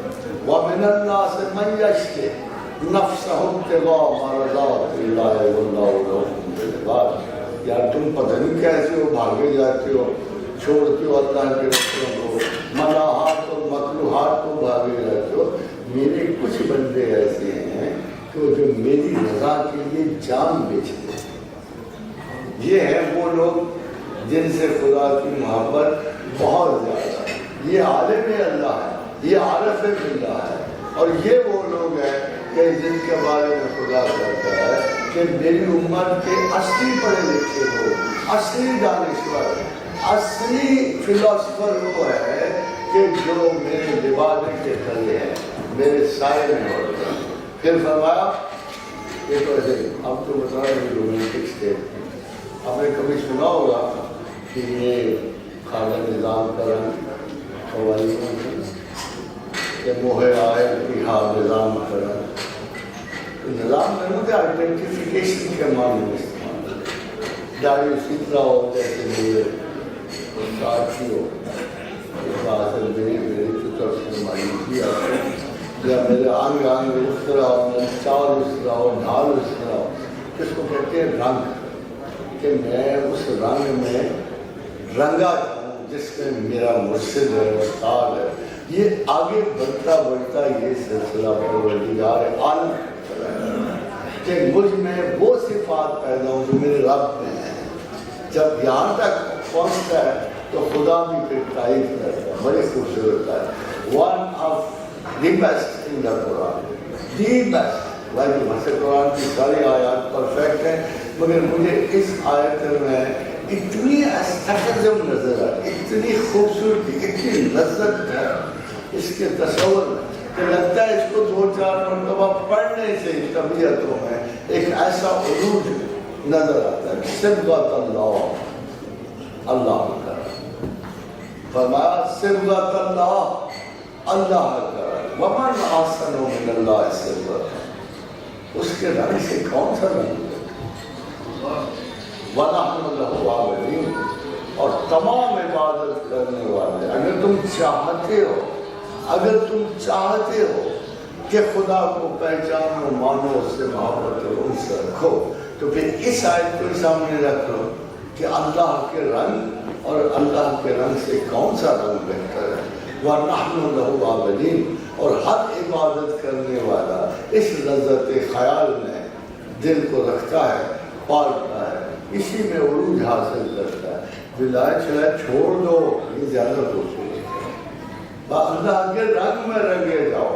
وَمِنَ النَّاسِ مَن يَشْتَرِي نَفْسَهُ ابْتِغَاءَ مَرْضَاتِ اللَّهِ وَاللَّهُ رَءُوفٌ بِالْعِبَادِ. یار تم پتہ نہیں کیسے ہو، بھاگے جاتے ہو، چھوڑتے ہو اللہ کے رستوں کو، مناہات اور مکروہات کو بھاگے جاتے ہو. میرے کچھ بندے ایسے ہیں کہ جو میری رضا کے لیے جان بیچتے ہیں. یہ ہیں وہ لوگ جن سے خدا کی محبت بہت زیادہ ہے. یہ عالم اللہ ہے، یہ عارف باللہ ہے. اور یہ وہ لوگ ہیں کہ جن کے بارے میں خدا کہتا ہے کہ میری امت کے اصلی پڑھے لکھے لوگ، اصلی دانشور، اصلی فلاسفر وہ ہے کہ جو میرے لبادے کے تلے ہیں، میرے سائے میں ہوتے ہیں. پھر فرمایا یہ تو ایسے اب تو بتا رہے ہیں رومانٹک اسٹیٹ. آپ نے کبھی سنا ہوگا کہ یہ خواجہ نظام کا رنگ قوالی کہ موہے آئے کی ہار نظام کا رنگ. نظام میں مجھے آئیڈینٹیفیکیشن کے معنی میں استعمال داری اسی طرح ہوتے ہیں کہ میرے ساتھی ہو حاصل میری کی طرف سے مایوسی آتے ہیں یا میرے آنگ اس طرح ہو، میرے چاول اس طرح ہو، ڈھال اس طرح ہو. اس کو کہتے ہیں رنگ، کہ میں اس رنگ میں رنگا جاؤں جس میں میرا مرشد ہے، استاد ہے. یہ آگے بڑھتا یہ سلسلہ پروردگار عالم کہ مجھ میں وہ صفات پیدا ہوں جو میرے رب میں ہیں. جب یہاں تک پہنچتا ہے تو خدا بھی پھر تعریف کرتا ہے. بڑی خوبصورت ہے. One of the best in the Quran, the best. ویسے قرآن کی ساری آیات پرفیکٹ ہیں, مگر مجھے اس آیت میں اتنی اسٹیٹزم نظر آئی, اتنی خوبصورتی, اتنی لذت ہے اس کے تصور میں کہ لگتا ہے اس کو 2-4 مرتبہ پڑھنے سے طبیعتوں میں ایک ایسا عروج نظر آتا ہے. صبغۃ اللہ, اللہ کا فرمایا صبغۃ اللہ, اللہ کا. ومن احسن من اللہ صبغۃ, اس کے رنگ سے کون سا رنگ ہے. وَنَحْنُ لَهُ عَابِدُونَ, اور تمام عبادت کرنے والے. اگر تم چاہتے ہو کہ خدا کو پہچانو, مانو, اس سے محبت و ان سے رکھو, تو پھر اس آیت کو سامنے رکھ لو کہ اللہ کے رنگ اور اللہ کے رنگ سے کون سا رنگ بہتر ہے. وَنَحْنُ لَهُ عَابِدُونَ, اور ہر عبادت کرنے والا اس لذت خیال میں دل کو رکھتا ہے, پالتا ہے, اسی میں عروج حاصل کرتا ہے. ولایت چھوڑ دو, یہ زیادہ خوبصورت ہے. اللہ کے رنگ میں رنگے جاؤ,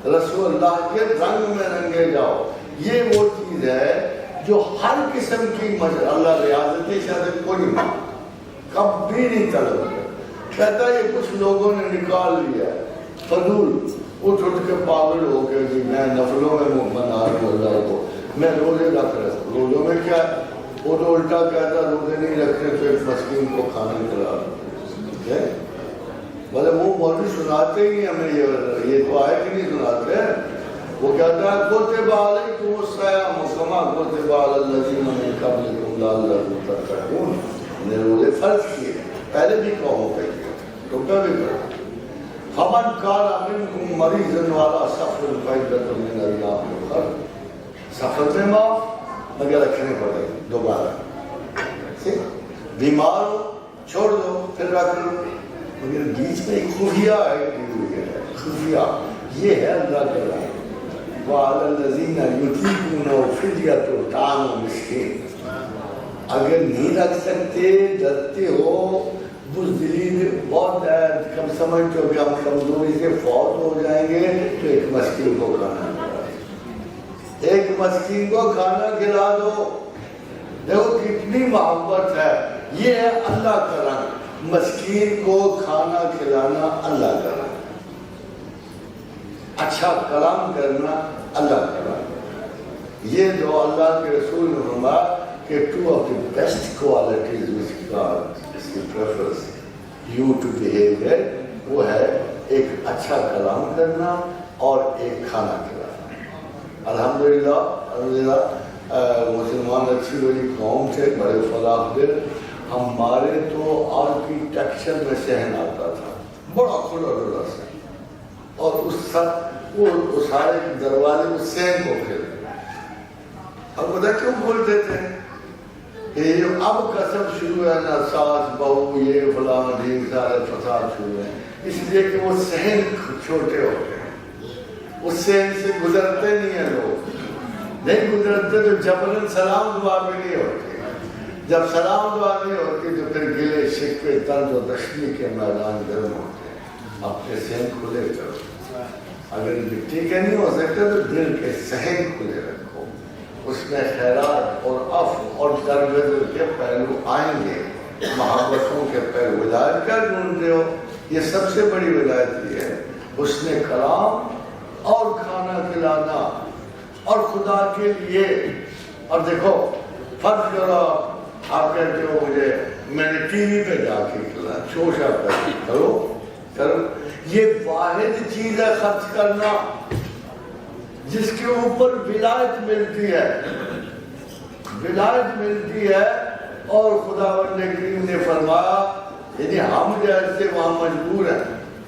رسول اللہ کے رنگ میں رنگے جاؤ. یہ وہ چیز ہے جو ہر قسم کی اللہ ریاضتی شہادت کو نہیں مانتا, کبھی نہیں طلب ہے. کہتا ہے یہ کچھ لوگوں نے نکال لیا فضول, اٹھ کے پاگل ہو کے جی میں نفلوں میں بنا رہا ہوں اللہ کو, میں روزے رکھ رہا ہوں. روزوں میں کیا ہے, وہ تو الٹا کہتا روزے نہیں رکھتے تو ایک مسکین کو کھانا کھلا رہا. مطلب وہ مولوی سناتے ہی ہمیں یہ تو آئے کہ نہیں سناتے ہیں. وہ کہتا ہے کتب علیکم الصیام کما کتب علی الذین من قبلکم لعلکم تتقون, نے روزے فرض کیے, پہلے بھی قوموں پہ کیا, تم پہ بھی کرو. فمن کان منکم مریضا وعلی سفر فعدۃ من ایام اخر, سفر میں معاف مگر رکھنے پڑے دوبارہ. بیمار ہو چھوڑ دو پھر رکھ لو, مگر بیچ میں ایک خفیہ ہے, خفیہ یہ ہے اللہ کا رنگ. وَعَلَى الَّذِينَ يُطِيقُونَهُ فِدْيَةٌ طَعَامُ مِسْكِينٍ, اگر نہیں رکھ سکتے, ڈرتے ہو, بزدلی بہت ہے, کم سمجھتے ہو کہ ہم کمزوری سے فوت ہو جائیں گے, تو ایک مسکین کو کھانا کھلا, ایک مسکین کو کھانا کھلا دو. دیکھو کتنی محبت ہے. یہ ہے اللہ کا رنگ, مسکین کو کھانا کھلانا اللہ کا رنگ, اچھا کلام کرنا اللہ کا رنگ. یہ جو اللہ کے رسول نے فرمایا کہ 2 of the best qualities which God prefers you to behave with, وہ ہے ایک اچھا کلام کرنا اور ایک کھانا کھلانا. الحمدللہ مسلمان اچھی بڑی قوم تھے, بڑے فلاح دل. ہمارے تو آرکیٹیکچر میں صحن آتا تھا, بڑا کھلا ڈلا سا, اور اس سارے دروازے کو صحن کو کھیلتے. اب پتہ کیوں بولتے تھے کہ اب قسم شروع ہے نا, ساس بہو یہ فلاں ڈھیر سارے فساد شروع ہیں, اس لیے کہ وہ صحن چھوٹے ہوتے ہیں, اس صحن سے گزرتے نہیں ہیں لوگ. نہیں گزرتے تو جبرن سلام دعا بھی نہیں ہوتی. جب سلام دعا نہیں ہوتی تو پھر گلے شکوے طرز و تشریح کے میدان گرم ہوتے ہیں. اپنے صحن کھلے کرو, اگر مٹی کے نہیں ہو سکتے تو دل کے صحن کھلے رکھو, اس میں خیرات اور عفو اور درگزر کے پہلو آئیں گے, محبتوں کے پہلو. ولایت کیا ڈھونڈتے ہو, یہ سب سے بڑی ولایت یہ ہے, حسن کلام اور کھانا کھلانا اور خدا کے لیے. اور دیکھو فرض کرو آپ کہتے ہو مجھے میں نے ٹی وی پہ جا کے کھلایا, شوشا کرو, یہ واحد چیز ہے خرچ کرنا جس کے اوپر ولایت ملتی ہے, ولایت ملتی ہے. اور خداوند کریم نے فرمایا, یعنی ہم جیسے وہاں مجبور ہیں,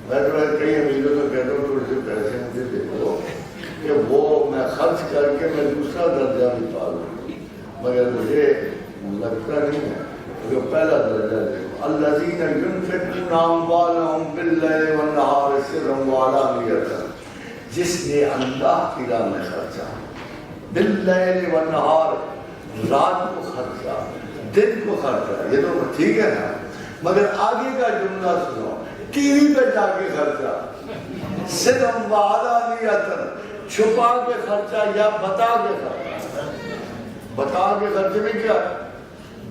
میں تو کئی امیروں کو کہتا ہوں تھوڑے سے پیسے مجھے دے دو کہ وہ میں خرچ کر کے میں دوسرا درجہ بھی پالوں, مگر مجھے لگتا نہیں ہے کہ پہلا درجہ دے. الذین ينفقون اموالهم باللیل والنہار سرا وعلانیۃ, جس نے اللہ کی راہ میں خرچہ باللیل والنہار، رات کو خرچہ، دن کو خرچہ، یہ تو ٹھیک ہے نا، مگر آگے کا جملہ سنو، ٹی وی پہ جا کے خرچہ، صرف وعلانیتاً، چھپا کے خرچہ یا بتا کے خرچہ۔ بتا کے خرچے میں کیا؟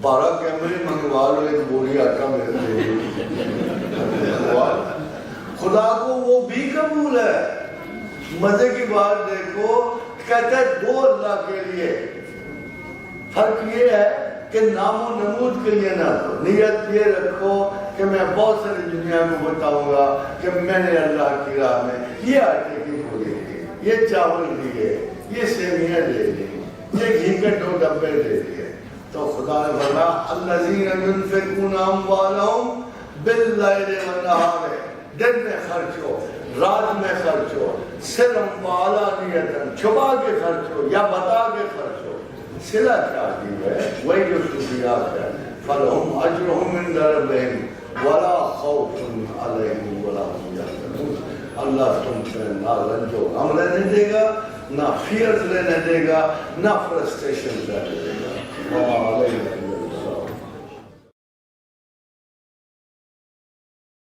12 کیمرے منگوا لو، ایک بوری آٹا میرے لیے خدا کو وہ بھی قبول ہے۔ مزے کی بات دیکھو، کہتے ہیں 2 اللہ کے لیے، فرق یہ ہے کہ نام و نمود کے لیے نہ دو، نیت یہ رکھو کہ میں بہت ساری دنیا کو بتاؤں گا کہ میں نے اللہ کی راہ میں یہ آٹے کی پوری دی، یہ چاول دیے، یہ سیویاں دے دی، یہ گھی کے 2 ڈبے دے دیے۔ تو خدا نے فرمایا الذین ينفقون اموالهم باللیل والنہار، دن میں خرچ ہو، رات میں خرچ ہو، صرف وعلانیتاً، چھپا کے خرچ ہو یا بتا کے خرچ ہو۔ صلہ کیا عجیب ہے، وہی جو شکریات ہے، فَلَهُمْ أَجْرُهُمْ عِنْدَ رَبِّهِمْ وَلَا خَوْفٌ عَلَيْهِمْ وَلَا هُمْ يَحْزَنُونَ۔ اللہ تم سے نہ رنج و غم لینے دے گا، نہ فیئرز لینے دے گا، نہ فرسٹریشن لینے دے گا۔ وَمَا عَلَيْهِمْ